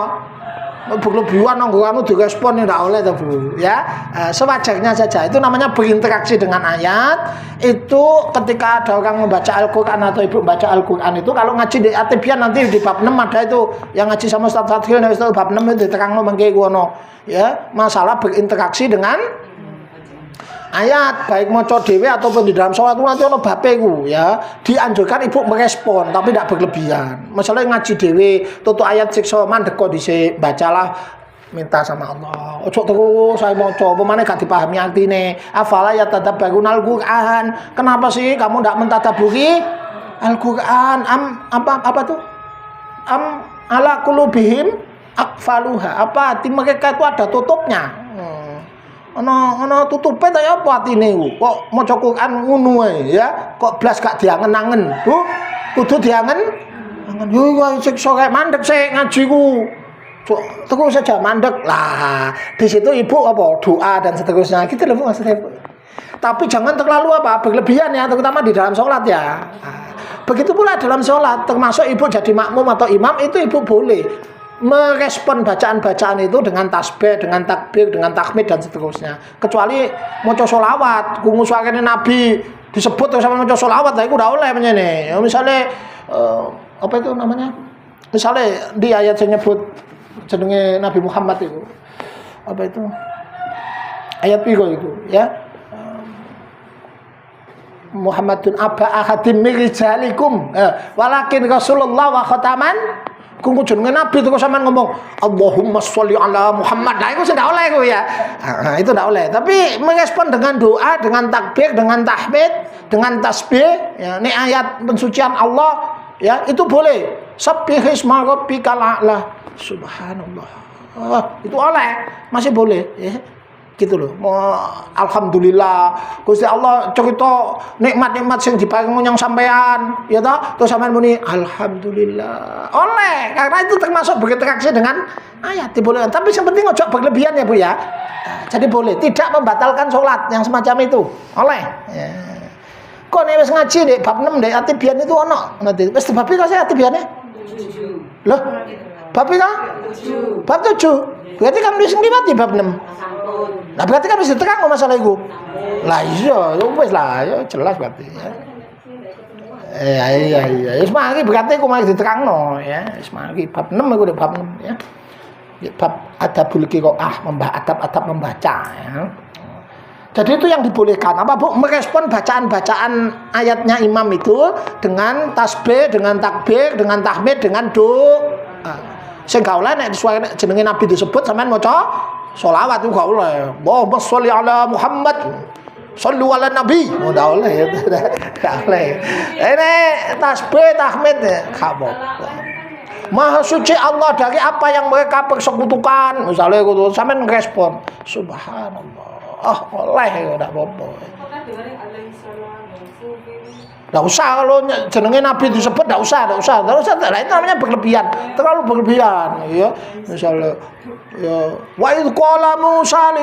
Berlebihan anu direspon tidak oleh tuh Bu. Ya, sewajarnya saja. Itu namanya berinteraksi dengan ayat. Itu ketika ada orang membaca Al-Qur'an atau ibu membaca Al-Qur'an itu kalau ngaji di Atibian nanti di bab 6 ada itu yang ngaji sama Ustaz Fadhil itu bab 6 itu diterangno mengke ngono. Ya, masalah berinteraksi dengan ayat baik maca dhewe ataupun di dalam sholat itu nanti ono bape ku ya dianjurkan ibu merespon tapi tidak berlebihan. Misalnya ngaji dhewe tutu ayat siksa mandek kok dhisik bacalah minta sama Allah. Ojo terus saya maca pemane gak dipahami artine. Afala yatadabbarunal Qur'an. Kenapa sih kamu tidak mentadaburi Al-Qur'an? Apa tuh? Ala qulubihim aqfaluha. Apa hati mereka itu ada tutupnya? Ana tutupe ta ya apa atine ku? Kok maca Quran ngono ae ya? Kok blas gak diangen-angen, Bu? Kudu diangen. Yo siksa kayak mandek sik ngaji ku. Terus saja mandek. Lah, di situ Ibu apa? Doa dan seterusnya. Gitu loh Bu maksudnya. Tapi jangan terlalu apa? Berlebihan ya, terutama di dalam sholat ya. Begitu pula dalam sholat, termasuk Ibu jadi makmum atau imam itu Ibu boleh merespon bacaan-bacaan itu dengan tasbih, dengan takbir, dengan tahmid dan seterusnya. Kecuali maca sholawat, krungu suarane Nabi disebut terus sama maca sholawat, lah iku ora oleh menyene. Ya misale apa itu namanya? Misale di ayat yang nyebut jenenge Nabi Muhammad itu. Apa itu? Ayat piro itu, ya? Muhammadun aba ahadim min rijalikum walakin Rasulullah wa khataman. Kungku jenenge Nabi terus sampean ngomong Allahumma sholli ala Muhammad. Nah itu sudah oleh ku ya. Nah, itu tidak oleh. Tapi merespon dengan doa, dengan takbir, dengan tahmid, dengan tasbih, ya, ini ayat pensucian Allah, ya, itu boleh. Subbihisma rabbikal a'la. Subhanallah. Itu oleh, masih boleh, ya. Gitu loh. Alhamdulillah Gusti Allah cerita nikmat-nikmat sing diparingi yang sampean ya toh terus sampean muni alhamdulillah oleh karena itu termasuk berinteraksi dengan ayat dibolehkan tapi yang penting ojo berlebihan ya Bu ya. Jadi boleh tidak membatalkan sholat yang semacam itu oleh ya. Kok nek wis ngaji nek bab 6 nek Atibian itu ono nanti wis bab piro sih Atibiane loh bab piro bab 7 berarti kan wis ngliwati bab 6. Nah berarti kan bisa terang masalah itu. Lah iya, wis lah, ya jelas berarti ya. Iya. Wis mari berarti aku mari diterangno ya. Wis mari bab 6 aku udah bab 6 ya. Bab adabul qiraah, adab membaca ya. Jadi itu yang dibolehkan. Apa Bu? Merespon bacaan-bacaan ayatnya imam itu dengan tasbih, dengan takbir, dengan tahmid, dengan doa. Sing gak oleh nek jenenge Nabi disebut sampean maca sholawat itu gak oleh. Allahumma sholli ala Muhammad. Shollu ala Nabi. Oh, gak oleh. Gak oleh. Ini tasbih, tahmid gak apa-apa. Maha suci Allah dari apa yang mereka persekutukan. Misalnya itu sampean ngerespon Subhanallah. Oleh gak apa-apa. Nggak usah kalau jenenge Nabi disebut, nggak usah. Terus itu namanya berlebihan, terlalu berlebihan. Ya, misalnya, ya, wa idh qala Musa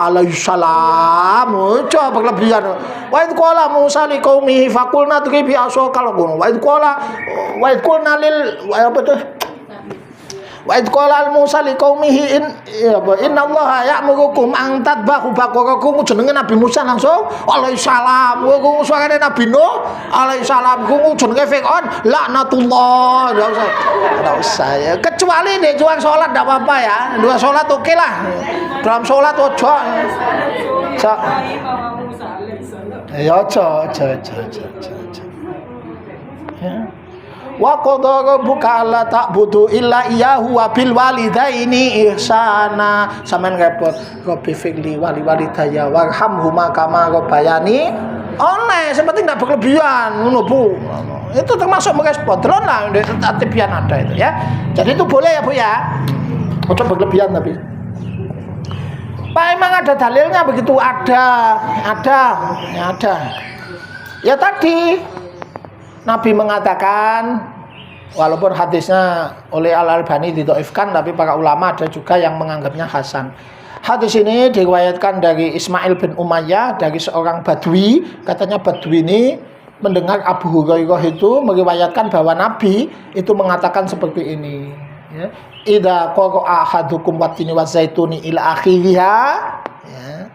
alaihissalam, coba berlebihan. Wa idh qala Musa liqaumihi faqulna dribi asaka kalau ngono. Wa idh qulna lil apa tuh? Wa idh qala Musa liqaumihi innallaha ya'murukum an tadbahu baqarakum, jenenge Nabi Musa langsung alaihissalam. Ku suarane Nabi Nuh alaihissalam, ku jenenge Fir'aun laknatullah. Enggak usah ya. Kecuali nek juang salat enggak apa-apa ya. Dua salat oke lah. Dalam salat ojo. Ya ojo. Ya. Wa qadara rabbuka alla ta'budu illa iyyahu wa bil walidaini ihsana. Sampeyan repot Rabbi firli wali walidayya warhamhuma kama rabbayani. Oleh, seperti tidak berlebihan ngono Bu. Itu termasuk merespon. Delon lah tipian ada itu ya. Jadi itu boleh ya Bu ya. Ojo berlebihan tapi. Pak emang ada dalilnya begitu? Ada. Ya tadi Nabi mengatakan, walaupun hadisnya oleh Al-Albani didhaifkan, tapi para ulama ada juga yang menganggapnya hasan. Hadis ini diriwayatkan dari Ismail bin Umayyah, dari seorang Badui. Katanya Badui ini mendengar Abu Hurairah itu meriwayatkan bahwa Nabi itu mengatakan seperti ini. Ya. Idza qara'a ahadukum wattini wazaituni ila akhiriha. Ya.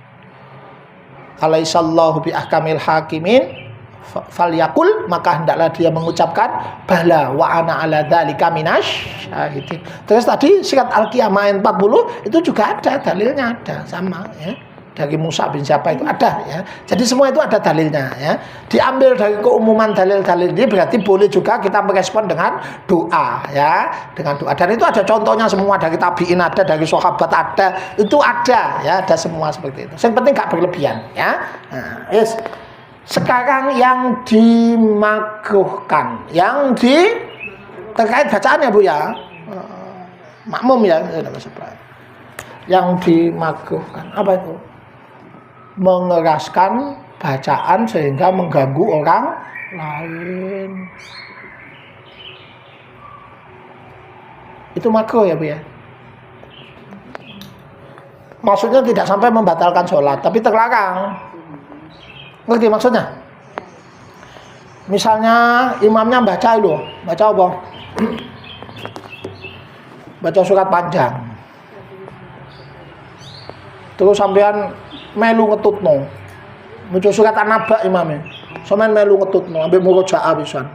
Alaihissallahu bi ahkamil hakimin. Falyakul, maka hendaklah dia mengucapkan bala wa ana ala dzalika minasyahidin. Terus tadi surat Al-Qiyamah ayat 40 itu juga ada dalilnya, ada sama ya. Dari Musa bin siapa itu ada ya. Jadi semua itu ada dalilnya ya. Diambil dari keumuman dalil-dalil ini berarti boleh juga kita merespon dengan doa ya, dengan doa. Dan itu ada contohnya semua, dari tabi'in ada, dari sahabat ada. Itu ada ya, ada semua seperti itu. Yang penting enggak berlebihan ya. Nah, yes. Sekarang yang dimakruhkan, terkait bacaannya Bu ya, makmum ya, yang dimakruhkan apa itu? Mengeraskan bacaan sehingga mengganggu orang lain. Itu makruh ya Bu ya. Maksudnya tidak sampai membatalkan sholat, tapi terlarang. Ngerti maksudnya? Misalnya imamnya baca apa? Baca surat panjang. Terus sampean melu ngetutno. Maca surat An-Naba imamnya. Sampean melu ngetutno, ambek murojaah pisan.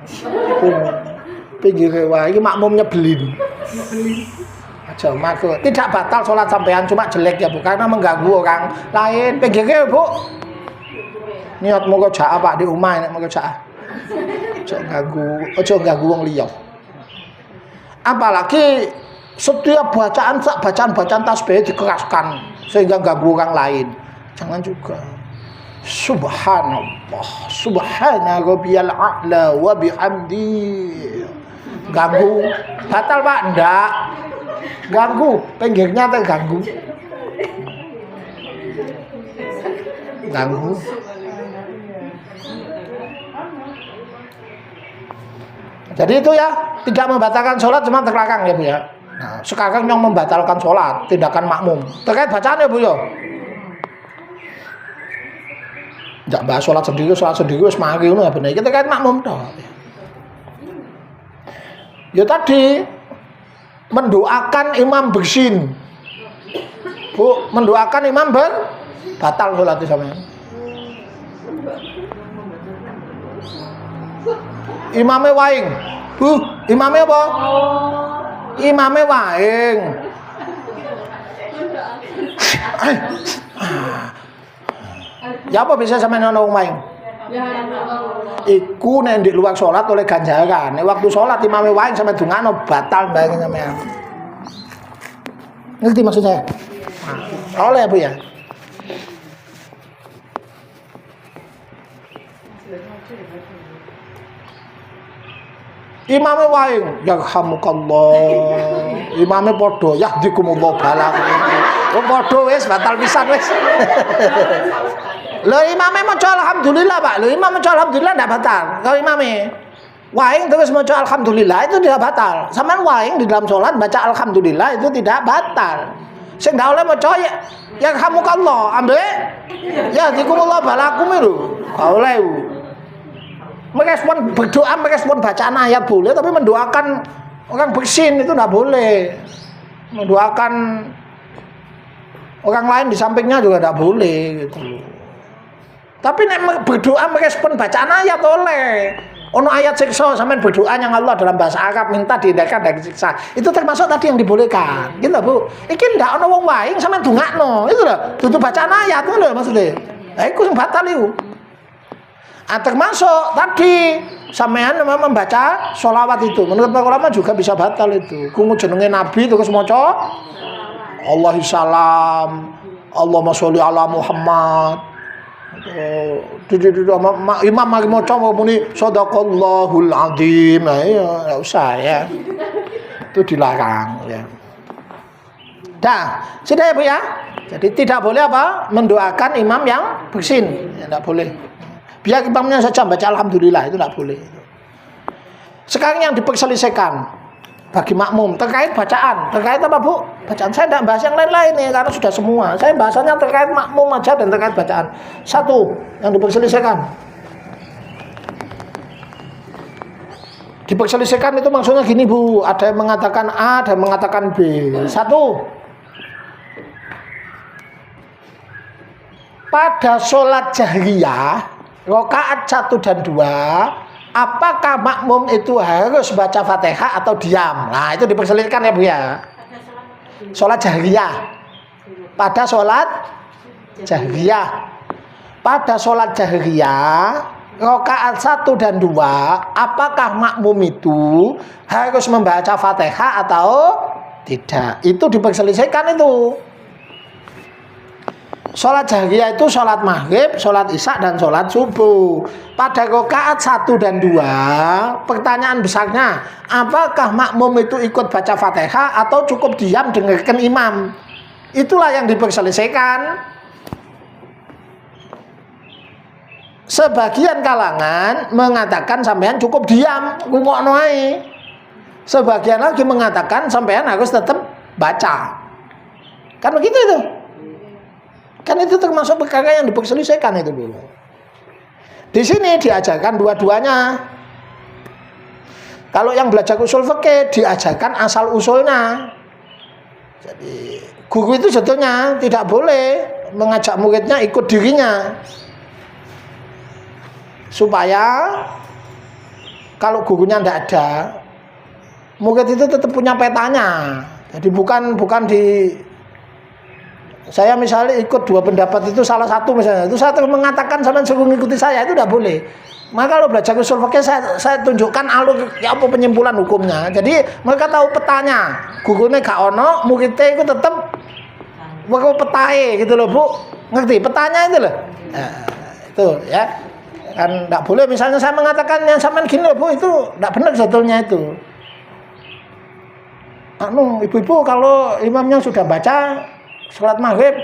Pinggire wae iki makmumnya belin. Aja makruh. Tidak batal sholat sampean, cuma jelek ya Bu, karena mengganggu orang lain. Pinggire Bu. Niat murojaah Pak di omah nek murojaah. Ojo ganggu wong liya. Apalagi setiap bacaan tasbih dikeraskan sehingga ganggu orang lain. Jangan juga. Subhanallah, subhana rabbiyal a'la wa bihamdi. Ganggu. Batal Pak? Enggak. Ganggu, pinggirnya terganggu. Ganggu. Jadi itu ya, tidak membatalkan sholat, cuma terlarang ya Bu ya. Nah, sekarang yang membatalkan sholat, tindakan makmum. Terkait bacaan ya Bu ya. Tidak bahas sholat sendiri wis mari ngono ya bener. Iki terkait makmum toh. Ya tadi mendoakan imam bersin. Bu, mendoakan imam batal sholat sampean. Imame waing. Bu, imame apa? Imame waing. Ya apa bisa sampeyan ana wong waing? Iku nek ndek luar salat oleh ganjaran. Nek waktu salat imame waing sampe dungano batal mbayang sampean. Ngerti maksud saya? Oleh Bu ya. Imame waing yarhamukallah. Imame padha yahdikumullah balak. Oh padha wis batal pisan wis. Lho imame maca alhamdulillah, Pak. Lho imam maca alhamdulillah ndak batal. Kalau imame waing terus maca alhamdulillah itu tidak batal. Sampeyan waing di dalam salat baca alhamdulillah itu tidak batal. Sing ndak oleh maca ya yarhamukallah, ambek ya dikumullah balakum itu. Gak oleh. Merespon berdoa, merespon bacaan ayat boleh, tapi mendoakan orang bersin itu ndak boleh. Mendoakan orang lain di sampingnya juga ndak boleh gitu. Tapi nek berdoa merespon bacaan ayat oleh. Ono ayat siksa sampean berdoa yang Allah dalam bahasa Arab minta dihindarkan dari siksa. Itu termasuk tadi yang dibolehkan. Gitu Bu. Iki ndak ono wong waing sampean dongakno. Itu lho, dudu bacaan ayat ngono lho maksudnya. Lah iku sing batal iku. Termasuk tadi sampean membaca sholawat itu. Menurut para ulama juga bisa batal itu. Kungu jenenge Nabi terus maca Allahu salam, Allahumma sholli ala Muhammad. Imam mari maca muni sadaqallahul azim. Ya enggak usah ya. Itu dilarang ya. Dah, sudah ya Bu ya. Jadi tidak boleh apa? Mendoakan imam yang bersin. Ya, enggak boleh. Biar imamnya saja baca alhamdulillah itu enggak boleh. Sekarang yang diperselisihkan bagi makmum terkait bacaan, terkait apa Bu? Bacaan saya tidak bahas yang lain-lain nih karena sudah semua. Saya bahasanya terkait makmum aja dan terkait bacaan. Satu yang diperselisihkan. Diperselisihkan itu maksudnya gini Bu, ada yang mengatakan A, ada yang mengatakan B. Satu, pada sholat jahriyah rakaat 1 dan 2, apakah makmum itu harus baca Fatihah atau diam? Nah, itu diperselisihkan ya Bu ya. Sholat jahriyah. Pada sholat jahriyah. Pada sholat jahriyah rakaat 1 dan 2, apakah makmum itu harus membaca Fatihah atau tidak? Itu diperselisihkan itu. Sholat jahriyah itu sholat maghrib, sholat isya dan sholat subuh. Pada rakaat 1 dan 2, pertanyaan besarnya, apakah makmum itu ikut baca Fatihah atau cukup diam dengarkan imam? Itulah yang diperselisihkan. Sebagian kalangan mengatakan sampean cukup diam, rungokno ae. Sebagian lagi mengatakan sampean harus tetap baca. Kan begitu itu. Kan itu termasuk perkara yang diperselisihkan itu dulu. Di sini diajarkan dua-duanya. Kalau yang belajar usul fikih diajarkan asal usulnya. Jadi guru itu sebetulnya tidak boleh mengajak muridnya ikut dirinya. Supaya kalau gurunya tidak ada, murid itu tetap punya petanya. Jadi bukan di saya misalnya ikut dua pendapat itu salah satu misalnya itu saya mengatakan sampean suruh mengikuti saya itu tidak boleh. Maka kalau belajar usul fikih saya tunjukkan alur ya apa penyimpulan hukumnya. Jadi mereka tahu petanya. Gurunya gak ono, muridnya itu tetap mereka petahe gitu loh Bu. Ngerti petanya itu loh. Nah, itu ya. Kan tidak boleh misalnya saya mengatakan yang sampean gini loh Bu, itu tidak benar sebetulnya itu. Ibu-ibu kalau imamnya sudah baca sholat maghrib,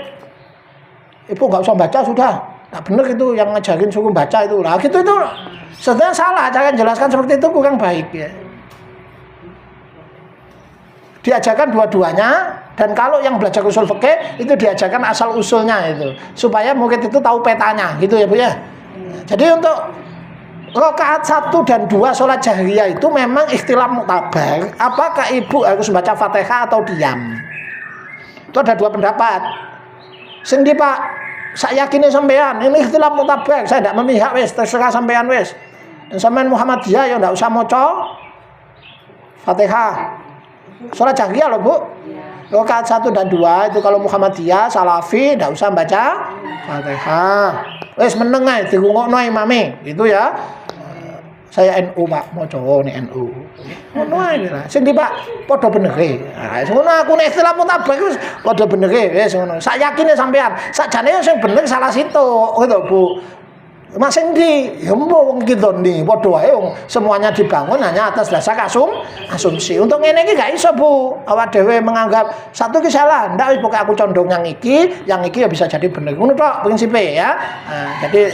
ibu nggak usah baca sudah, nggak benar itu yang ngajarin suruh baca itu lah. Gitu itu sebenarnya salah, cara jelaskan seperti itu kurang baik ya. Diajarkan dua-duanya dan kalau yang belajar usul fikih itu diajarkan asal usulnya itu supaya murid itu tahu petanya gitu ya Bu ya. Jadi untuk rakaat 1 dan 2 sholat jahriyah itu memang ikhtilaf muktabar apakah ibu harus baca Fatihah atau diam. Itu ada dua pendapat. Sendi Pak, saya yakini sampean ini ikhtilaf mutabar, saya tidak memihak wis, terserah sampean wis. Sampean Muhammadiyah ya enggak usah maca Fatihah. Salat jahriyah loh Bu. Rakaat 1 dan 2 itu kalau Muhammadiyah, Salafi enggak usah baca Fatihah. Wis meneng ae dirungokno imame, gitu ya. Saya NU Pak, maca nek NU. Ngono ae lah. Sing di Pak padha benere. Nah, ngono aku nek istilah mutabar wis padha benere wis ngono. Sak yakine sampean. Sakjane sing bener salah situ, gitu Bu. Mas endi? Ya mbok wong iki doni padha wae wong semuanya dibangun hanya atas dasar asumsi. Untuk ngene iki gak iso, Bu. Awak dhewe menganggap satu ki salah, ndak wis pokoke aku condong yang iki ya bisa jadi bener. Ngono tok prinsipe ya. Nah, jadi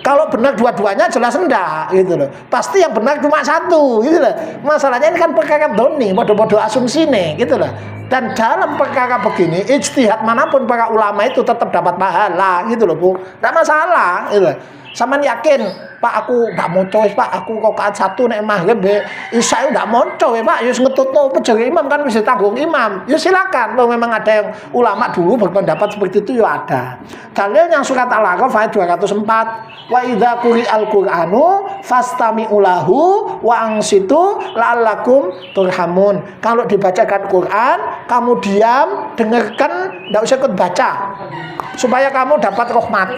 kalau benar dua-duanya jelas enggak gitu loh. Pasti yang benar cuma satu gitu loh. Masalahnya ini kan perkara doni, bodoh-bodoh asumsi nih gitu loh. Dan dalam perkara begini, ijtihad manapun para ulama itu tetap dapat pahala gitu loh, Bu. Enggak masalah gitu loh. Saman yakin, Pak aku ndak moco wis Pak, aku rakaat 1 nek maghrib isya ndak moco ya Pak, ya wis ngetutno pejere imam kan wis ditanggung imam. Ya silakan, kalau memang ada yang ulama dulu berpendapat seperti itu ya ada. Dalilnya surat Al-A'raf ayat 204, wa idza quri'al qur'anu fastami'u lahu wa ansitu la'allakum turhamun. Kalau dibacakan Quran, kamu diam, dengarkan, ndak usah ikut baca. Supaya kamu dapat rahmat.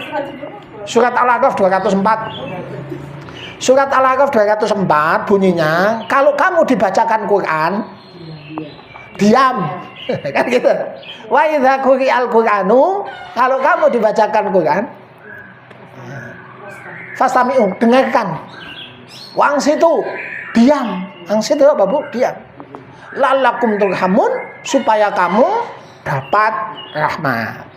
Surat Al-A'raf 204. Surat Al-A'raf 204 bunyinya, kalau kamu dibacakan Quran, diam. Kan gitu. Wa idza quri'al qur'anu, kalau kamu dibacakan Quran, fastami'u, dengarkan. Wang situ, diam. Wang situ apa, Bu? Diam. La'allakum turhamun, supaya kamu dapat rahmat.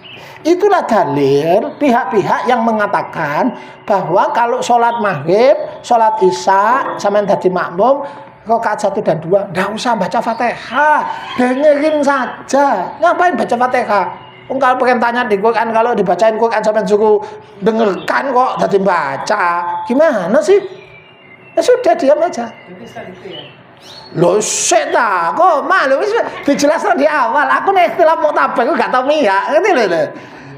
Itulah dalil pihak-pihak yang mengatakan bahwa kalau sholat maghrib, sholat isya, sampean dadi makmum, rakaat 1 dan 2, nggak usah baca Fatihah, dengerin saja. Ngapain baca Fatihah? Kalau perintahnya di Quran, kalau dibacain Quran sampean suruh dengarkan kok dadi baca. Gimana sih? Ya sudah, diam aja. Loh seta kok malu wis dijelaskan di awal. Aku nek istilah muktabar aku gak tau mihak, ngerti lho.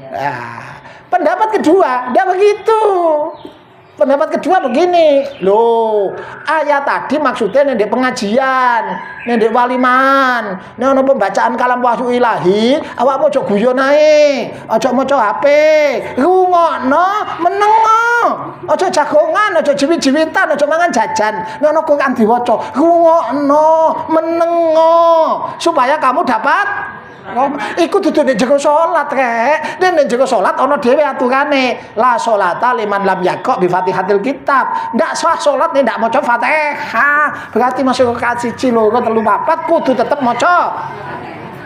Nah, pendapat kedua ndak begitu. Pendapat kedua begini, loh, ayat tadi maksudnya nek pengajian, nek waliman, nek ono pembacaan kalam wahyu ilahi, awakmu aja guyon ae, aja maca HP, rungokno, menengo. Aja jagongan, aja jiwit-jiwitan, aja mangan jajan. Nek ono Quran diwaca, rungokno, menengo, supaya kamu dapat iku dudu nek jero salat rek. Nek jero salat ana dhewe aturane. La sholata liman lam yaqra bi Fatihatil kitab. Ndak sah salat nek ndak maca Fatihah. Berarti masuk rakaat 1, 2, 3, 4 kudu tetep maca.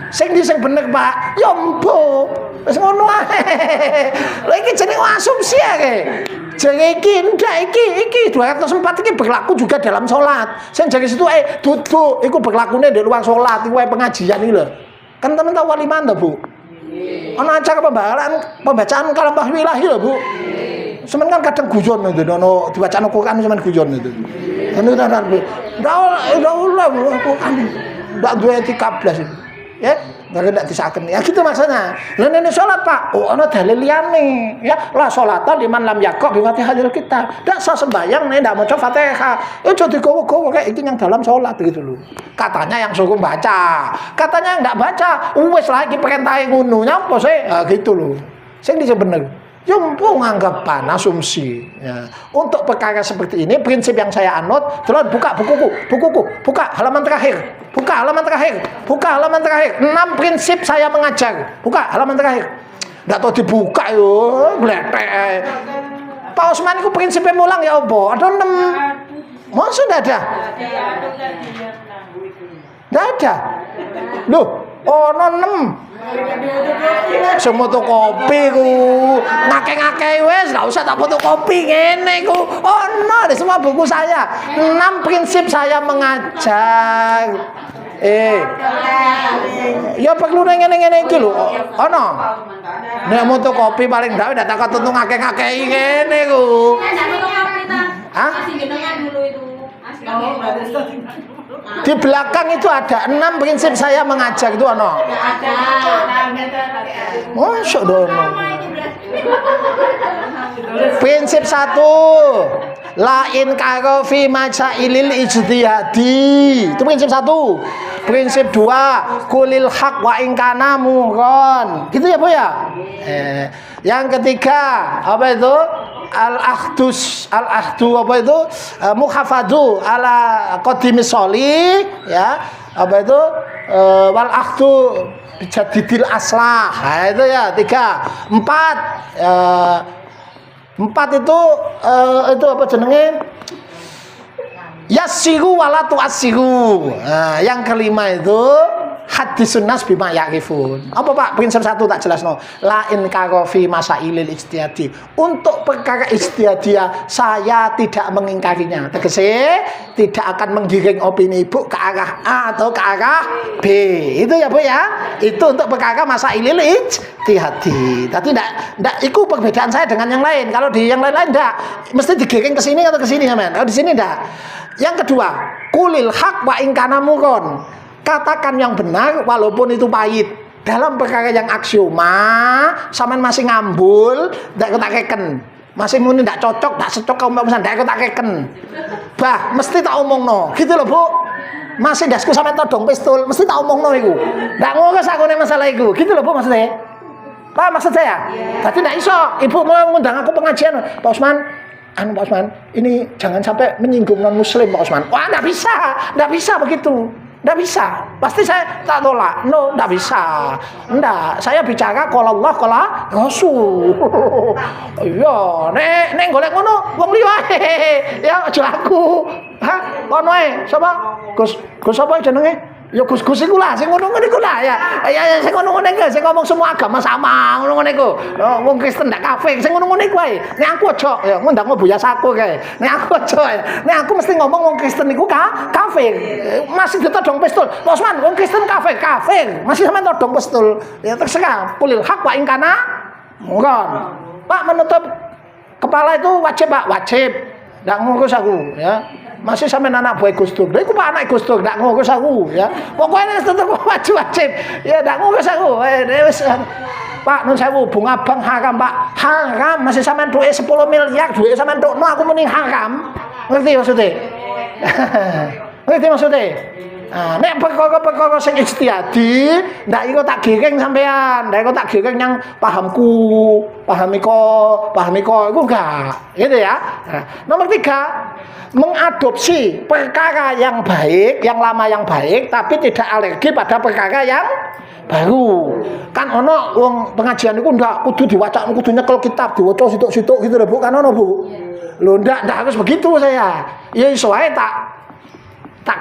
Sing bener, Pak. Ya mbok. Wis ngono ae. Lha iki jenenge asumsi ae. Jare iki ndak iki 204 iki berlaku juga dalam salat. Sing jare situ duduk iku berlakune di luar salat, iku pengajian iki lho. Kan teman tahu waliman dah, Bu. Ana acara pembacaan kalam wahyu ilahi lho, Bu. Semen kan kadang guyon itu, ono dibacaan Quran semen guyon itu. Anu tenan, Bu. Ndak ulah Quran. Ndak duwe etika blas itu. Ya, ndak disaken. Ya gitu maksudnya. Lah nek salat, Pak, oh ana dalil liyane. Ya, la sholata liman lam yaqra bi Fatihahil kitab. Ndak sah sembayang nek ndak maca Fatihah. Aja digowo-gowo kayak iki yang dalam salat gitu loh. Katanya yang suruh baca. Katanya yang ndak baca. Wis lagi perintahe ngono. Nyapa sih? Nah, gitu loh. Sing dise bener. Jumpo nganggapan asumsi ya. Untuk perkara seperti ini prinsip yang saya anut, terus buka bukuku, buka halaman terakhir, buka halaman terakhir, buka halaman terakhir. 6 prinsip saya mengajar, buka halaman terakhir. Nggak tahu dibuka yo, bletek. Pak Osman itu prinsipnya mulang ya opo? Ada 6. Masa nggak ada? Nggak ada. Loh, ono 6. Semua kopi ku ngake-ngake wes gak usah tak fotokopi ngene ku. Oh no, di semua buku saya 6 prinsip saya mengajar. Ya perlu ngene-ngene iki lho. Ono. Nek fotokopi paling ndak tak ketutu ngake-ngake ngene ku. Hah? Di belakang itu ada 6 prinsip saya mengajar itu ono. Masuk dono. Prinsip 1, la inkaro fi masailil ijtihadi. Itu prinsip 1. Prinsip 2, kulil haq wa inkana mughon. Gitu ya, Bu ya? Yang ketiga, apa itu? Al-ahdu apa itu? Muhafadu ala qadimis sholih, ya. Apa itu? Wal ahdu bijadidil aslah. Nah, itu ya 3. 4, 4 itu apa jenenge? Yassiru wala tu'assiru. Nah, yang kelima itu hadisun nas bima ya'rifun. Apa Pak? Prinsip 1 tak jelasno. La in karofi masailil ijtihadi. Untuk perkara ijtihadiyah saya tidak mengingkarinya. Tegese tidak akan menggiring opini Ibu ke arah A atau ke arah B. Itu ya Bu ya. Itu untuk perkara masailil ijtihadi. Tapi ndak iku perbedaan saya dengan yang lain. Kalau di yang lain-lain ndak mesti digiring ke sini atau ke sini ya, men. Kalau di sini ndak. Yang kedua, kulil haq wa in kana muron. Katakan yang benar walaupun itu pahit. Dalam perkara yang aksioma, sampean masih ngambul, ndak ketakeken. Masih muni ndak cocok, ndak secok kaum pesan ndak ketakeken. Bah, mesti tak omongno. Gitu loh, Bu. Masih dasku sampean todong pistol, mesti tak omongno iku. Ndak ngurus aku nek masalah iku. Gitu loh, Bu maksudnya. Pak maksud saya? Tadi ndak iso, Ibu mau ngundang aku pengajian, Pak Usman. Pak Usman, ini jangan sampai menyinggung non muslim Pak Usman. Wah, ndak bisa begitu. Nggak bisa, pasti saya tak tolak. No, nggak bisa. Nggak, saya bicara kalau Allah, kalau Rasul. Iya, nek golek ngono, wong liya. Ya aja aku. Hah, kono ae. Sapa? Gus sapa jenenge? Ya Gus iku lah sing ngono-ngono iku lah ya. Ya sing ngono-ngono iku sing ngomong semua agama sama ngono-ngono iku. Wong Kristen ndak kafir, sing ngono-ngono iku ae. Nek aku aja ya ngundang Buya Saku kae. Nek aku aja. Nek aku mesti ngomong wong Kristen iku kafir. Masih ditodong pistol. Pak Usman, wong Kristen kafir. Masih sampean todong pistol. Ya terserah. Pulil haq wa in kana mungkin. Pak menutup kepala itu wajib, Pak, wajib. Ndak ngurus aku ya. Masih sampe anak buah Gus Dur. Lha iku Pak anak Gus Dur ndak ngurus aku ya. Pokoknya tetep wajib. Ya ndak ngurus aku. Wis Pak nun sewu bunga bank haram, Pak. Haram masih sampean duit 10 miliar, duit sampean tukno aku mending haram. Ngerti maksudnya? Ngerti maksudnya? Nah, nek perkara sing ijtihadi, ndak iku tak giring sampean, ndak iku tak giring yang pahami kok iku enggak. Gitu ya. Nah, nomor 3, mengadopsi perkara yang baik, yang lama yang baik tapi tidak alergi pada perkara yang baru. Kan ono wong pengajian iku ndak kudu diwaca, kudu nyekel kitab, diwaca situk-situk gitu lho, Bu. Kan ono, Bu. Lho ndak harus begitu saya. Ya iso ae tak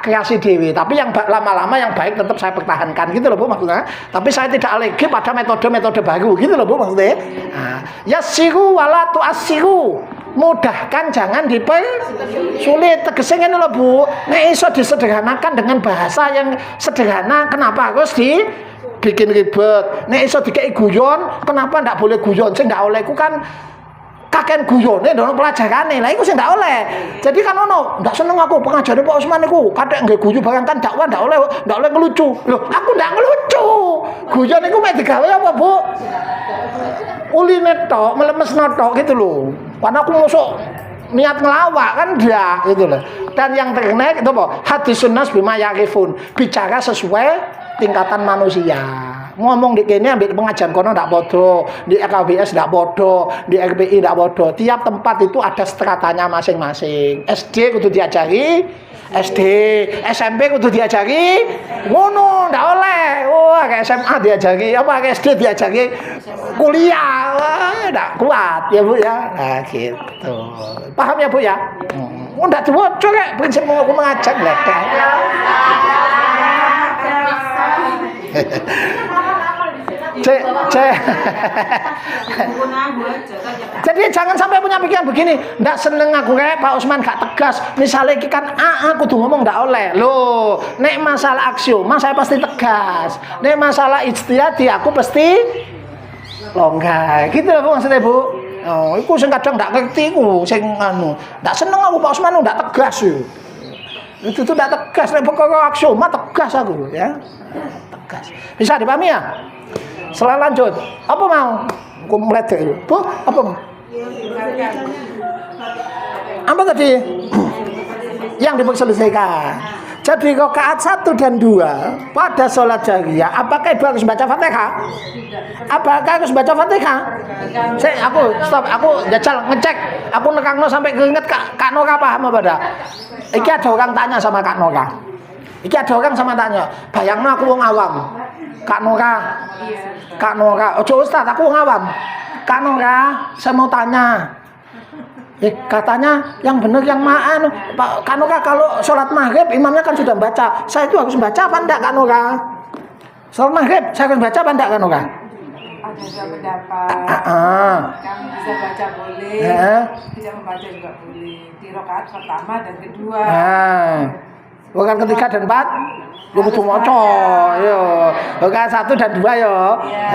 kreasi dewi, tapi yang lama-lama yang baik tetap saya pertahankan gitu loh, Bu, maksudnya. Tapi saya tidak alergi pada metode-metode baru gitu loh, Bu, maksudnya. Nah, yassiru wala tu'assiru. Mudahkan jangan dipersulit. Tegese ngene lho, Bu. Nek iso disederhanakan dengan bahasa yang sederhana, kenapa harus dibikin ribet? Nek iso dikei guyon, kenapa ndak boleh guyon? Sing ndak oleh ku kan kakek guyone ndono pelajarane. Lah iku sing ndak oleh. Jadi kan ono, ndak seneng aku pengajare Pak Usman iku. Kathek nggih guyu barang kan dakwah ndak oleh ngelucu. Loh, aku ndak ngelucu. Guyon iku mek digawe apa, Bu? Uline tok, melemesno tok gitu loh. Karena aku mosok niat ngelawak kan ndak gitu loh. Dan yang terkena itu apa? Hadisun nas bima yaqifun. Bicara sesuai tingkatan manusia. Ngomong di kene ambil pengajian kono ndak bodoh, di RKBS ndak bodoh, di RPI ndak bodoh. Tiap tempat itu ada stratanya masing-masing. SD kudu diajari SD, SMP kudu diajari ngono, ndak oleh. Wah, kayak SMA diajari, apa kayak SD diajari kuliah. Wah, ndak kuat ya, Bu ya. Nah, gitu. Paham ya, Bu ya? Ndak diwaca kayak prinsip aku mengajar gledek. Jadi jangan sampai punya pikiran begini, ndak seneng aku kayak Pak Usman gak tegas. Misalnya iki kan aku tuh ngomong ndak oleh. Loh, nek masalah aksioma saya pasti tegas. Nek masalah ijtihadi aku pasti longgar. Gitu loh, Bu, maksudnya, Bu. Oh, iku sing kadang ndak ngerti iku, sing anu. Ndak seneng aku Pak Usman ndak tegas yo. Itu tuh ndak tegas, nek perkara aksioma tegas aku ya. Tegas. Bisa dipahami ya? Setelah lanjut, apa mau? Aku meledek itu. Bu, apa mau? Apa tadi? Yang diperselesaikan. Jadi rakaat 1 dan 2 pada sholat jariyah, apakah ibu harus baca Fatihah? Apakah harus baca Fatihah? Aku jajal ngecek, aku nekangno sampai keringet Kak Nora paham apa dah? Iki ada orang tanya sama Kak Nora. Iki ada orang sama tanya, bayangno aku wong awam. Kak Nora, ojo Ustaz, aku wong awam. Kak Nora, saya mau tanya, Katanya yang benar yang ma'an Pak Kanoka, kalau sholat maghrib imamnya kan sudah baca, saya itu harus baca apa enggak Kanoka? Sholat maghrib saya harus baca apa enggak Kanoka? Ada dua pendapat. Kamu bisa baca boleh, tidak membaca juga boleh. Di rakaat pertama dan kedua. Rakaat ketiga dan 4 yo kudu maca yo. Rakaat 1 dan 2 yo.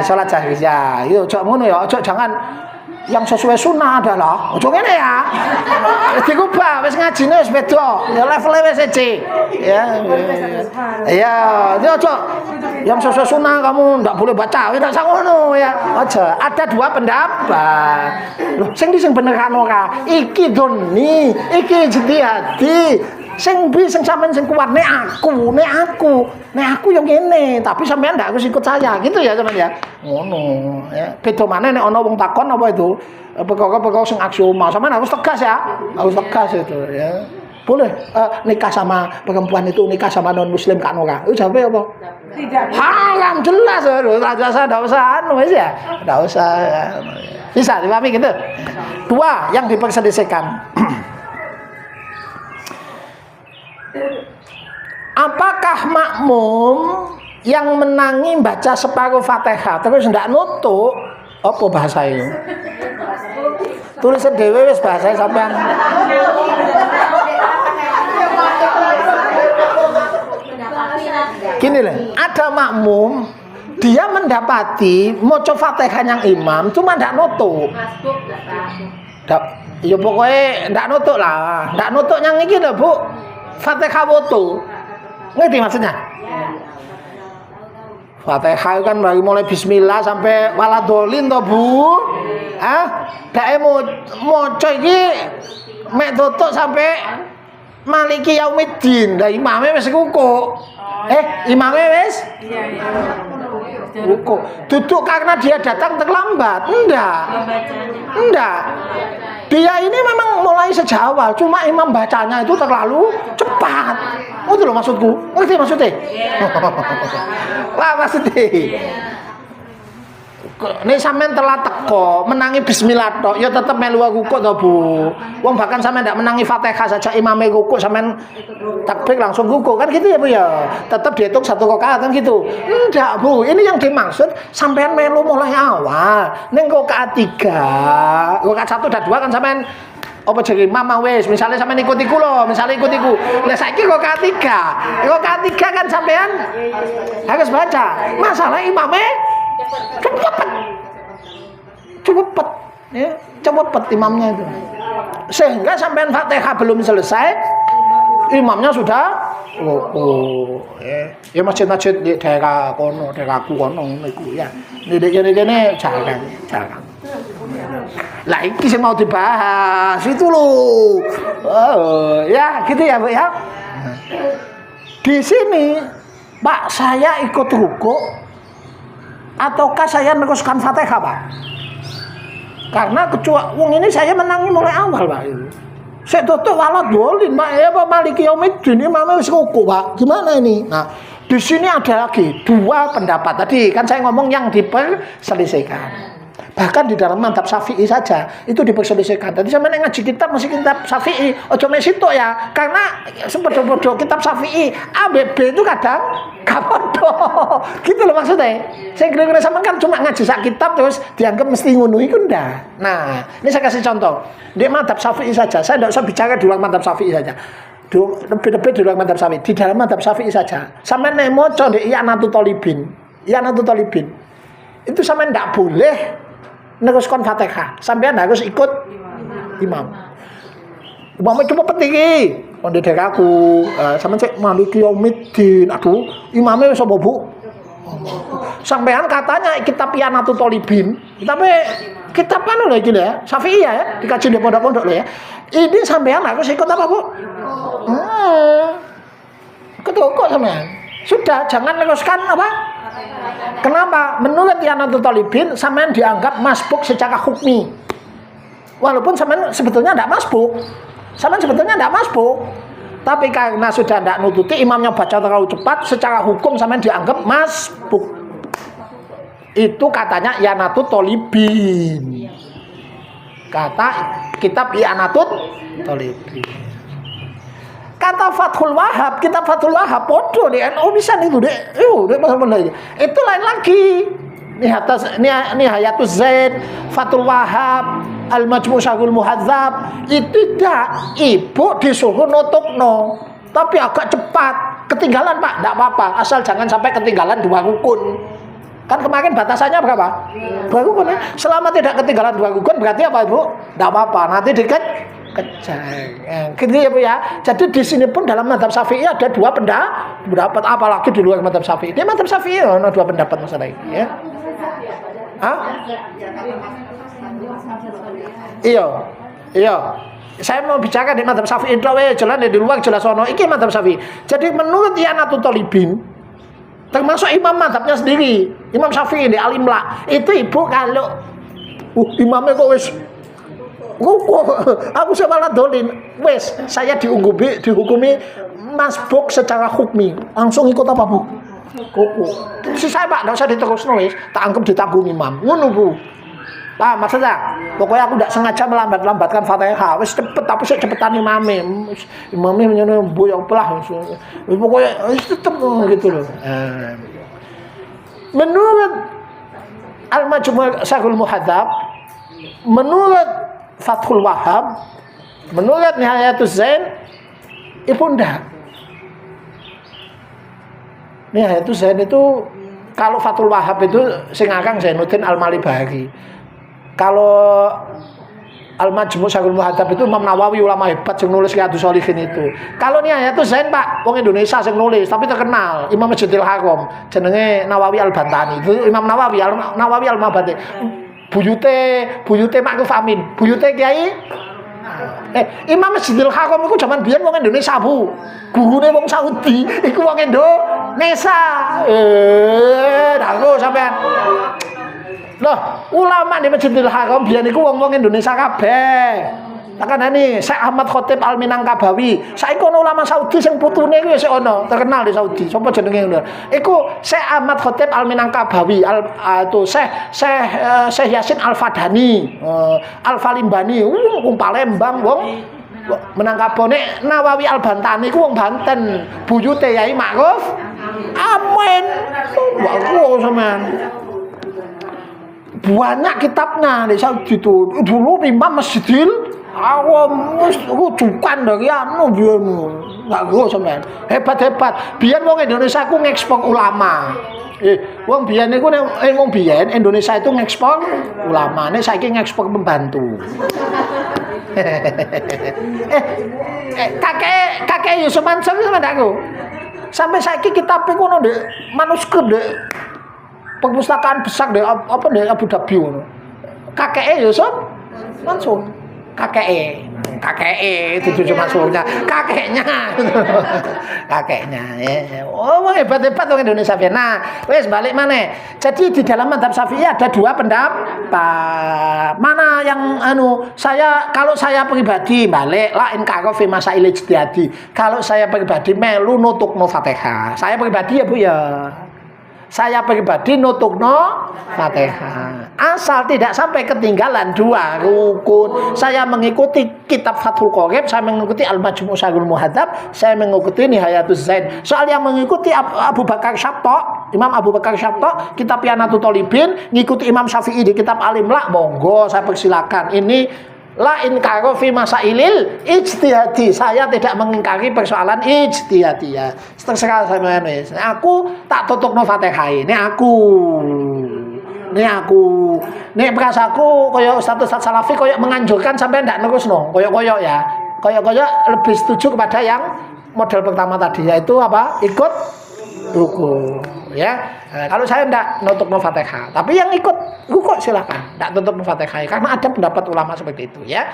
Salat jahriyah. Yo ojo ngono ya, ojo jangan yang sesuai sunnah adalah ojo ngene ya. Wis digubah, wis ngajine wis beda. Ya level wis C. Ya. Iya, itu ojo. Yang sesuai sunnah kamu ndak boleh baca, ya ndak ngono ya. Aja. Ada dua pendapat. Loh, sing bener kan ora? Iki doni, iki ijtihadi. Sing sampean sing kuat nek aku yang ngene, tapi sampean ndak harus ikut saya, gitu ya sampean ya. Ngono ya. Beda maneh nek ana wong takon apa itu perkara-perkara sing aksioma, sampean harus tegas ya. Harus tegas itu ya. Boleh nikah sama perempuan itu, nikah sama non muslim kan ora? Itu jawab apa? Tidak. Haram jelas. Enggak usah anu wis ya. Enggak usah. Bisa dipahami gitu. Dua yang diperselisihkan. Apakah makmum yang menangi baca separuh Fatihah terus ndak nutuk? Apa bahasa itu? Tulisan dhewe wis bahasa sampean. Gini loh, ada makmum dia mendapati maca Fatihah yang imam cuma ndak nutuk. Ya pokoknya ndak nutuk lah. Ndak nutuk yang iki lho, Bu. Fatihah wudu. Ngerti maksudnya? Fatihah kan dari mulai bismillah sampai waladolin to, Bu. Dae maca iki mek tutuk sampai maliki yaumiddin. Lah imame wis ruku. Imame wis ruku. Duduk karena dia datang terlambat. Enggak. Dia ini memang mulai sejak awal, cuma imam bacanya itu terlalu cepat. Itu loh maksudku. Ngerti maksudnya? Wah, maksudnya. Nek sampean telat teko, menangi bismillah tok, ya tetep melu ruku to, Bu. Wong bahkan sampean ndak menangi Fatihah saja imame ruku, sampean takbir langsung ruku kan gitu ya, Bu ya. Tetep dihitung satu rakaat kan gitu. Enggak, Bu. Ini yang dimaksud sampean melu mulai awal. Ning rakaat 3, rakaat 1 dan 2 kan sampean apa jadi mama wis, misalnya sampean ikut iku lho, misalnya ikut iku. Lah saiki rakaat 3. Rakaat 3 kan sampean harus baca. Masalah imame cepet ya, cepet imamnya itu, sehingga sampai Fatihah belum selesai imamnya sudah ya masjid-masjid di daerah kono, daerahku kono niku ya. Ini jarang. Lah iki sing mau dibahas itu loh. Ya gitu ya, Bu ya. Di sini Pak, saya ikut ruku ataukah saya meneruskan Fatihah, Pak? Karena kecuali wong ini saya menangi mulai awal, Pak. Saya tutup walat dolin, Pak. Ya, Pak, maliki yaumiddin imamnya wis ruku, Pak. Gimana ini? Nah, di sini ada lagi dua pendapat. Tadi kan saya ngomong yang diperselisihkan. Bahkan di dalam madzhab Syafi'i saja itu diperselisihkan. Tadi saya ngaji kitab masih kitab Syafi'i, ojo mek sitok ya. Karena sepodo-podo kitab Syafi'i A B B itu kadang gak podo. Gitu loh maksudnya. Saya kira-kira sama kan cuma ngaji sak kitab terus dianggap mesti ngono iku ndak. Nah, ini saya kasih contoh. Di madzhab Syafi'i saja, saya tidak usah bicara di luar madzhab Syafi'i saja. Lebih-lebih di luar madzhab Syafi'i. Di dalam madzhab Syafi'i saja. Sampeyan nek maca di I'anatul Thalibin. Itu sampeyan ndak boleh neruskan Fatihah, sampean harus ikut imam. Imamnya cuma petiki, konde daerahku, sampean cek maliki yaumiddin. Aduh, imamnya wis apa, Bu? Sampean katanya kitab I'anatul Thalibin, tapi kitab mana lho iki ya? Syafi'i ya, dikaji di pondok-pondok lho ya. Ini sampean harus ikut apa, Bu? Ketukuk sampean. Sudah, jangan neruskan apa? Kenapa? Menurut I'anatul Thalibin sampean dianggap masbuk secara hukmi. Walaupun sampean sebetulnya tidak masbuk. Tapi karena sudah tidak nututi, imamnya baca terlalu cepat, secara hukum sampean dianggap masbuk. Itu katanya I'anatul Thalibin. Kata kitab I'anatut Thalibin. Kata Fathul Wahhab, kitab Fathul Wahhab podo di NU bisa itu dek. Itu lain lagi. Nihayatus Zaid, Fathul Wahhab, Al-Majmu' Syarhul Muhadzab itu tidak ibu disuruh nutupno, tapi agak cepat. Ketinggalan Pak, tidak apa-apa, asal jangan sampai ketinggalan 2 rukun. Kan kemarin batasannya berapa? 2 rukun. Selama tidak ketinggalan 2 rukun berarti apa Ibu? Tidak apa-apa. Nanti kejar. Gitu ya Bu ya. Jadi di sini pun dalam mazhab Syafi'i ada 2 pendapat, apalagi di luar mazhab Syafi'i. Di mazhab Syafi'i ada 2 pendapat masalah ini ya. Iya. Saya mau bicara di mazhab Syafi'i jalan di luar jelas ono. Iki mazhab Syafi'i. Jadi menurut I'anatut Thalibin termasuk imam mazhabnya sendiri, Imam Syafi'i di Al-Imla, itu ibu kalau imamnya kok wis aku malah dolin wes saya dihukumi masbuk secara hukmi langsung ikut apa Bu? Kuku si saya Pak nggak usah diterus nulis tak anggap ditanggung imam ngono Bu. Nah maksudnya pokoknya aku tidak sengaja melambatkan Fatihah wes cepet tapi secepetan imamnya menyentuh boyong pelah pokoknya tetep gitu loh. Menurut Al-Majmu' Syarhul Muhadzab, menurut Fathul Wahhab, menurut Nihayatus Zain itu enggak. Nihayatus Zain itu kalau Fathul Wahhab itu sing aran Zainuddin Al-Malibari. Kalau Al-Majmu' Syarhul Muhadzab itu Imam Nawawi ulama hebat sing nulis Riyadhus Shalihin itu. Kalau Nihayatus Zain Pak, wong Indonesia sing nulis tapi terkenal Imam Masjidil Haram jenenge Nawawi Al-Bantani. Itu Imam Nawawi Al-Mabadi. Buyute Ma'ruf Amin, buyute Kiai Imam Masjidil Haram iku jaman biyen wong Indonesia Bu. Gurune wong Saudi, iku wong Indonesia. Aku sampean. Loh, ulama di Masjidil Haram biyen iku wong-wong Indonesia kabeh. Takane Syekh Ahmad Khatib Al-Minangkabawi. Saiki ono ulama Saudi sing putune iku wis ono, terkenal di Saudi. Sopo jenenge ngono? Iku Syekh Ahmad Khatib Al-Minangkabawi, itu Syekh Yasin Al-Fadani, Al-Falimbani, wong Palembang, wong Menangkabone. Nawawi Al-Bantani ku wong Banten. Buyute Yai Ma'ruf Amin. Wah, sampean. Banyak kitabnya di Saudi itu. Dulu Imam Masjidil Haram rujukan dari anu biyen. Enggak go sampean. Hebat-hebat. Biyen wong Indonesia ku ngekspor ulama. Wong biyen niku wong biyen Indonesia itu ngekspor ulama. Nek saiki ngekspor pembantu. Kakek Yusuf Mansur sama aku. Sampai saiki kitab iku ono ndek manuskrip ndek perpustakaan besar deh apa deh Abu Dhabi ngono. Kakeke Yusuf Mansur. Kakeke itu cuma Mansurnya, kakeknya. Kakeknya ya. Oh, hebat-hebat orang Indonesia. Nah, wes balik mana? Jadi di dalam mazhab Syafi'i ada 2 pendapat. Mana yang kalau saya pribadi balik la in karo fi masail ijtihadi. Kalau saya pribadi melu nutukno Fatihah. Saya pribadi ya Bu ya. Saya pribadi nutukno Fatihah. Asal tidak sampai ketinggalan 2 rukun. Saya mengikuti kitab Fathul Qorib, saya mengikuti Al-Majmu' Syarhul Muhadzab, saya mengikuti Nihayatus Zain. Soal yang mengikuti Abu Bakar Syatta', Imam Abu Bakar Syatta', kitab I'anatut Thalibin, ngikuti Imam Syafi'i di kitab Al-Imla, monggo saya persilakan. Ini la inkaro fi masailil ijtihadi. Saya tidak mengingkari persoalan ijtihadiyah. Terserah sampean wis. Aku tak tutupno Fatihah. Ini aku. Nek prasaku kaya Ustaz Salafi kaya menganjurkan sampean ndak nerusno. Kaya ya. Kaya lebih setuju kepada yang model pertama tadi yaitu apa? Ikut ruku. Ya. Kalau saya ndak nutukno Fatihah, tapi yang ikut ruku silakan. Ndak tutup Fatihah karena ada pendapat ulama seperti itu ya.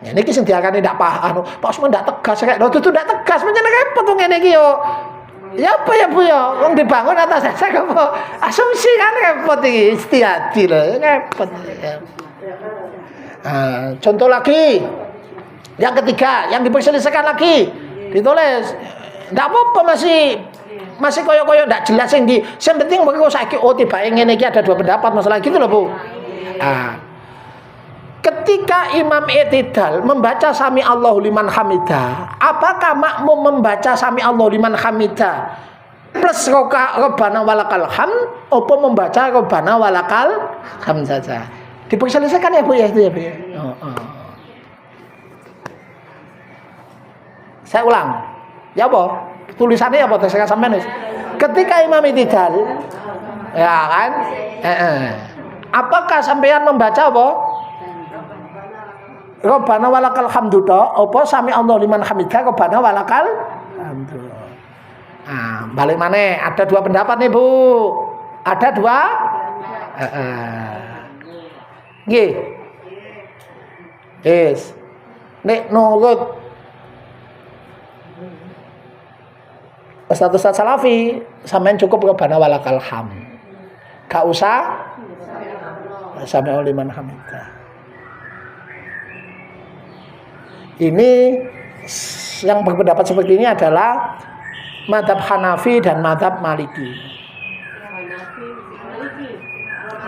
Ya niki sing diarani ndak paham. Pak Usman ndak tegas rek. Lho itu ndak tegas menyang repot wong ngene iki yo. Ya apa ya Bu ya? Wong dibangun atas dasar apa? Asumsi kan repot iki, istihadi lho, repot. Contoh lagi. Yang ketiga, yang diperselisihkan lagi. Ditulis. Ndak apa-apa masih koyo-koyo ndak jelas sing penting mereka saiki tibake ngene iki ada 2 pendapat masalah gitu loh Bu. ketika imam i'tidal membaca sami Allahu liman hamidah, apakah makmum membaca sami Allahu liman hamidah plus Rabbana walakal hamd atau membaca Rabbana walakal hamd saja? Diperselesaikan ya Bu ya itu ya Bu ya. Saya ulang. Ya apa? Tulisannya apa saya sampean wis. Ketika imam i'tidal ya kan? Apakah sampean membaca apa? Rabbana walakal hamdu apa sami Allah liman hamidah Rabbana walakal hamdu. Nah, balik mana? Ada dua pendapat nih Bu. Ada dua. Nggih. Yes. Nek nurut Ustaz Salafi, sampean cukup Rabbana walakal hamd. Gak usah sami Allah liman hamidah. Ini yang berpendapat seperti ini adalah mazhab Hanafi dan mazhab Maliki.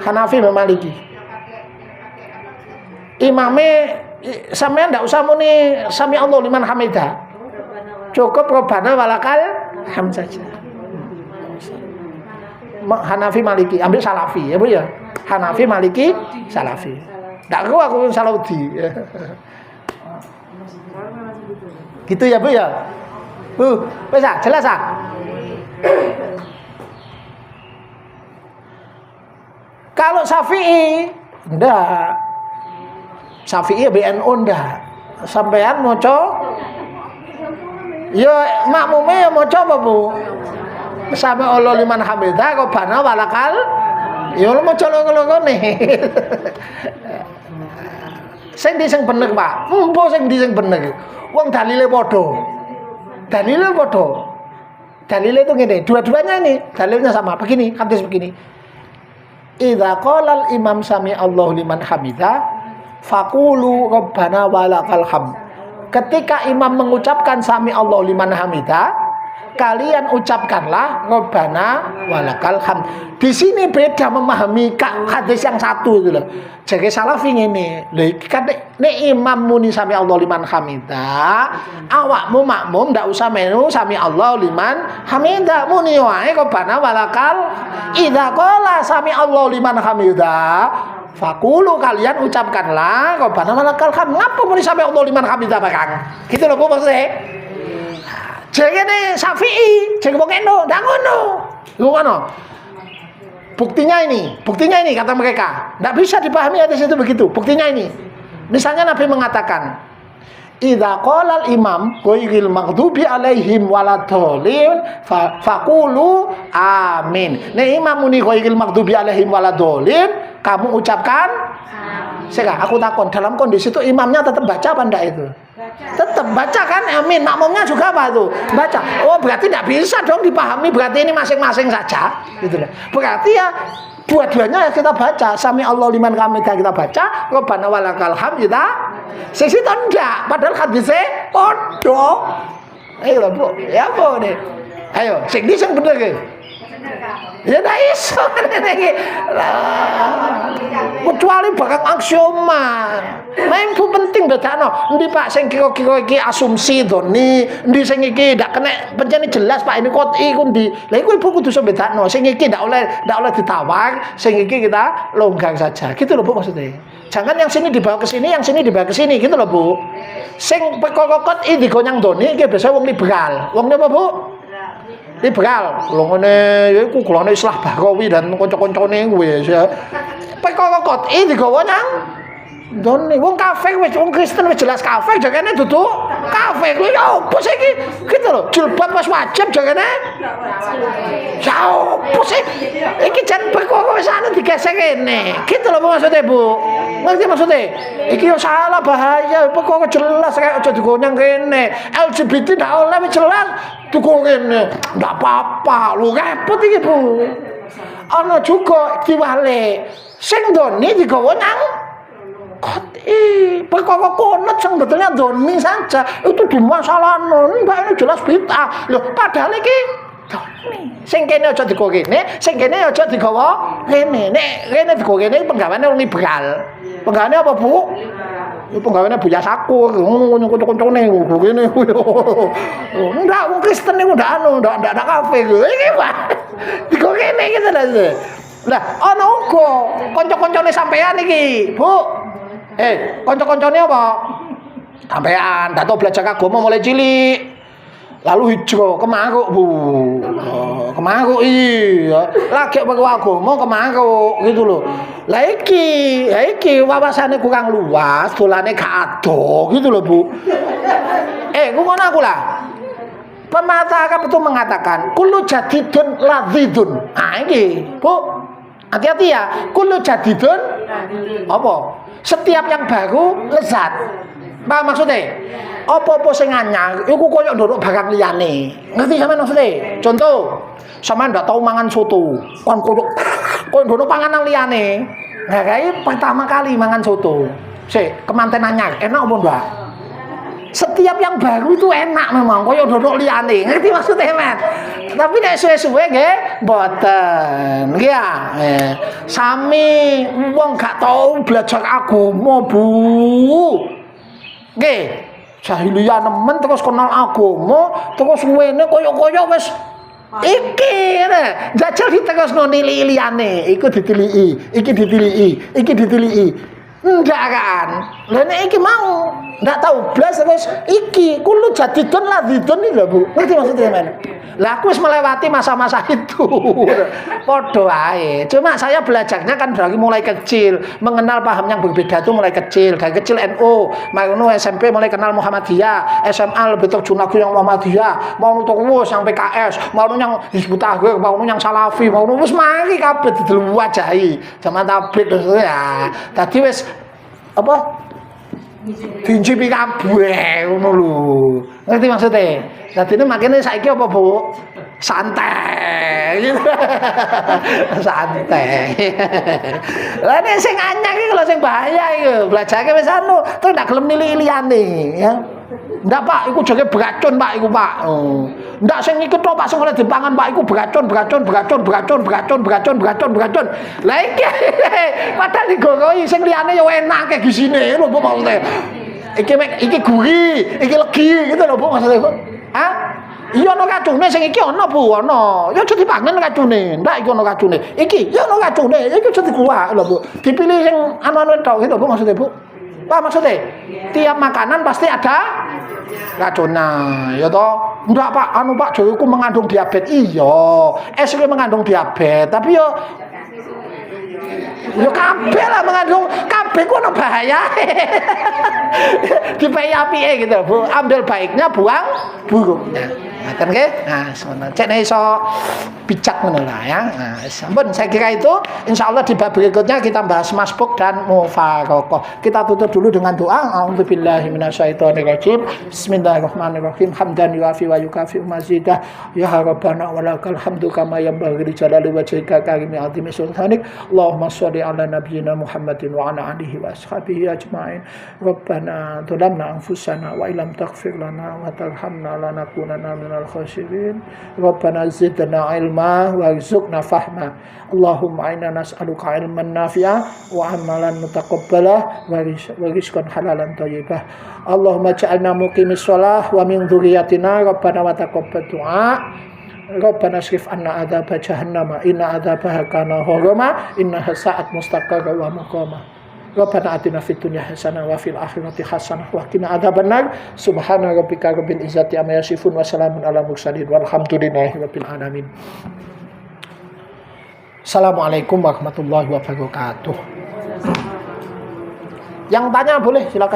Hanafi dan Maliki. Imame sampean ndak usah muni sami Allah liman hamidah. Cukup Rabbana walakal hamd saja. Hanafi Maliki, ambil Salafi ya Bu ya. Hanafi Maliki Salafi. Ndak aku Salaudi. Gitu ya Bu ya. Bu, bisa jelas ah? Kalau Syafi'i enggak. Syafi'i BNU enggak. Sampean maca ya makmume ya maca apa Bu? Sami Allah liman hamidah Rabbana walakal ya maca loro-lorone. Sing di sing bener Pak. Empo sing di sing bener. Wong dalile padha. Dalile itu gini, dua-duanya ini dalilnya sama. Begini, hadis begini. Idza qala al-imam sami Allahu liman hamidah faqulu rabbana walakal hamd. Ketika imam mengucapkan sami Allahu liman hamidah, kalian ucapkanlah Rabbana walakal hamd. Di sini beda memahami hadis yang satu itu loh. Jadi Salafi ngene. Lha iki kan nek imam muni sami Allah liman hamidah, awakmu makmum ndak usah menu sami Allah liman hamidah, muni wae Rabbana walakal. Idza qala sami Allah liman hamidah, fakulu kalian ucapkanlah Rabbana walakal hamd. Ngapa muni sami Allah liman hamidah Kang? Gitu loh Bu maksudnya. Jengene Syafi'i, jeng wong eno, ndak ngono. Lu ngono. Buktinya ini kata mereka. Ndak bisa dipahami hadis itu begitu. Buktinya ini. Misalnya Nabi mengatakan, "Idza qala al-imam ghairil maghdubi alaihim waladhdallin faqulu amin." Nek imam muni ghairil maghdubi alaihim waladhdallin, kamu ucapkan Sega, aku takon dalam kondisi itu imamnya tetap baca apa enggak itu? Tetap baca kan, amin. Makmumnya juga apa itu? Baca. Oh berarti tidak bisa dong dipahami. Berarti ini masing-masing saja, gitu loh. Berarti ya dua-duanya kita baca. Sami Allah liman hamidah kita baca. Rabbana walakal hamd kita. Sisi itu enggak. Padahal hadisnya podo. Ayo lah Bu, ya Bu nih. Ayo, sing di sing bener ke? Ya ndak iso ngene kecuali bakat aksioma. Memang penting bedakno. Endi Pak sing kira-kira iki asumsi doni, endi sing iki ndak kena pancen jelas Pak ini qot'i ku ndi. Lah iku ibu kudu bedakno. Sing iki ndak oleh ditawar, sing iki kita longgar saja. Gitu loh Bu maksudnya. Jangan yang sini dibawa ke sini, yang sini dibawa ke sini gitu loh Bu. Sing perkara qot'i digonyang doni iki biasa wong liberal. Wong apa Bu? Liberal, lho ngene iku kulane Islah Barawi dan kanca-kancane kuwi ya. Perkara qot'i digawa nang ndone wong kafir wis wong Kristen wis jelas kafir jagane dudu kafir. Lho ya opo sih iki? Gitu lho, jilbab wis wajib jagane. Ya opo sih? Iki jan perkara wis anu digesek kene. Gitu lho maksudnya Bu. Ngerti maksudnya? Iki yo salah bahaya, perkara jelas kayak aja digonyang kene. LGBT ndak oleh wis jelas tuku kene. Ndak apa-apa, lu repot iki Bu. Ana juga diwale sing doni digawa nang qot'i. Perkara kunut sing betulnya doni saja itu dimasalahno. Mbak ini jelas bid'ah. Loh padahal iki Sing kene aja digawa kene, sing kene aja digawa kene. Nek kene digawa kene penggaweane wong liberal. Penggaweane apa, Bu? Ya penggaweane Buya Sakur, ngono kanca-kancane kene. Ndak wong Kristen niku ndak ndak kafe lho. Iki, Pak. Digawa kene gitu lho. Lah, ana uga kanca-kancane sampean iki, Bu. Kanca-kancane apa? Sampean dak tau belajar agama mulai cilik. Lalu hijrah ke Marok, Bu. Ke Marok iya. Lagi perlu agama ke Marok gitu loh. Lah iki wawasane kurang luas, dolane gak ado gitu loh, Bu. Ngono aku lah. Pemata Arab itu mengatakan kullu jadidun ladzidun. Iki, Bu. Hati-hati ya. Kullu jadidun apa? Setiap yang baru lezat. Paham maksudnya? Apa-apa sing anyar iku koyo ndorok barang liyane. Ngerti sampean maksudnya? Contoh, sampean ndak tau mangan soto. Kon koyo ndorok panganan liyane. Nah, kae pertama kali mangan soto. Sik, kemanten anyar, enak apa ndak? Setiap yang baru itu enak memang, koyo ndorok liyane. Ngerti maksudnya, Men? Tapi nek suwe-suwe nggih mboten. Nggih ya. Sami wong gak tau belajar agama, Bu. Nggih, jahiliyah nemen terus kenal agama, terus suwene kaya-kaya wis iki ngene. Jajal diterusno nili-liyane, iku ditiliki, iki ditiliki. Ndak kan. Lah nek iki mau ndak tahu blas terus iki kulo jadidun ladzidun iki lho, Bu. Ngerti maksudnya, Men? Lah aku wis melewati masa-masa itu. Padha wae. Cuma saya belajarnya kan dari mulai kecil, mengenal paham yang berbeda itu mulai kecil. Dari kecil NU, mau SMP mulai kenal Muhammadiyah, SMA lebih terjun lagi yang Muhammadiyah, mau terus yang PKS, mau yang Hizbut Tahrir, mau yang Salafi, mau wis mari kabeh didelwajahi. Zaman tabligh terus ya. Tadi wis apa? Dincipi kabeh ngono lho. Ngerti maksudnya? Dadine makane saiki apa, Bu? Santai. Santai. Lah nek sing anyar iki lho sing bahaya iki. Belajare wis anu, terus ndak gelem nili-liyane, ya. Ndak, Pak, iku jake beracun, Pak, iku, Pak. Ndak sing iku tok, Pak, sing oleh dipangan, Pak, iku beracun. Lah iki padahal digoroi sing liyane ya enak kayak gisine lho, Bu, maksudnya. Iki gurih, iki legi gitu lho, Bu, maksudnya, Bu. Hah? Iya ana racune sing iki ana, Bu, ana. Ya aja dipangan racune. Ndak iki ana racune. Iki ya ana racune. Iki aja dikuak lho, Bu. Dipilih sing anu-anu tok gitu, Bu, maksudnya, Bu. Pak, maksudnya tiap makanan pasti ada racunnya, ya toh? Enggak, Pak, anu Pak, jowoku mengandung diabetes. Iya, es krim mengandung diabetes, tapi yo kabeh lah mengandung, kabeh ku ono bahaya. Dipayapi gitu, Bu. Ambil baiknya, buang buruknya. Ngaten nggih? Nah, semono. Cek nek iso bijak ngono lah ya. Nah, sampun saya kira itu insyaallah di bab berikutnya kita bahas masbuk dan mufaraqah. Kita tutup dulu dengan doa. A'udzubillahi minasyaitonirrajim. Bismillahirrahmanirrahim. Hamdan yuafi wa yukafi mazidah. Ya Rabbana wa lakal hamdu kama yanbaghi li jalali wajhika karimi azimi sultanik. Allahumma shalli ala nabiyyina Muhammadin wa ala alihi wa ashabihi ajmain. Rabbana dhalamna anfusana wa illam taghfir lana wa tarhamna lanakunanna minal khasirin. Rabbana zidna ilma warzuqna fahma. Allahumma inna nas'aluka ilman nafi'a wa amalan mutaqabbala wa rizqan halalan thayyibah. Allahumma ja'alna muqimis shalah wa min dzurriyyatina rabbana wa taqabbal du'a. Rabbana shrif anna adzaba jahannama inna adzabaha kana gharama innaha sa'at mustaqarra wa muqama. Rabbana atina fid dunya hasanah wa fil akhirati hasanah wa qina adzabannar. Subhana rabbika rabbil izzati amma yasifun wa salamun alal mursalin walhamdulillahi rabbil alamin. Assalamualaikum warahmatullahi wabarakatuh. Yang tanya boleh silakan.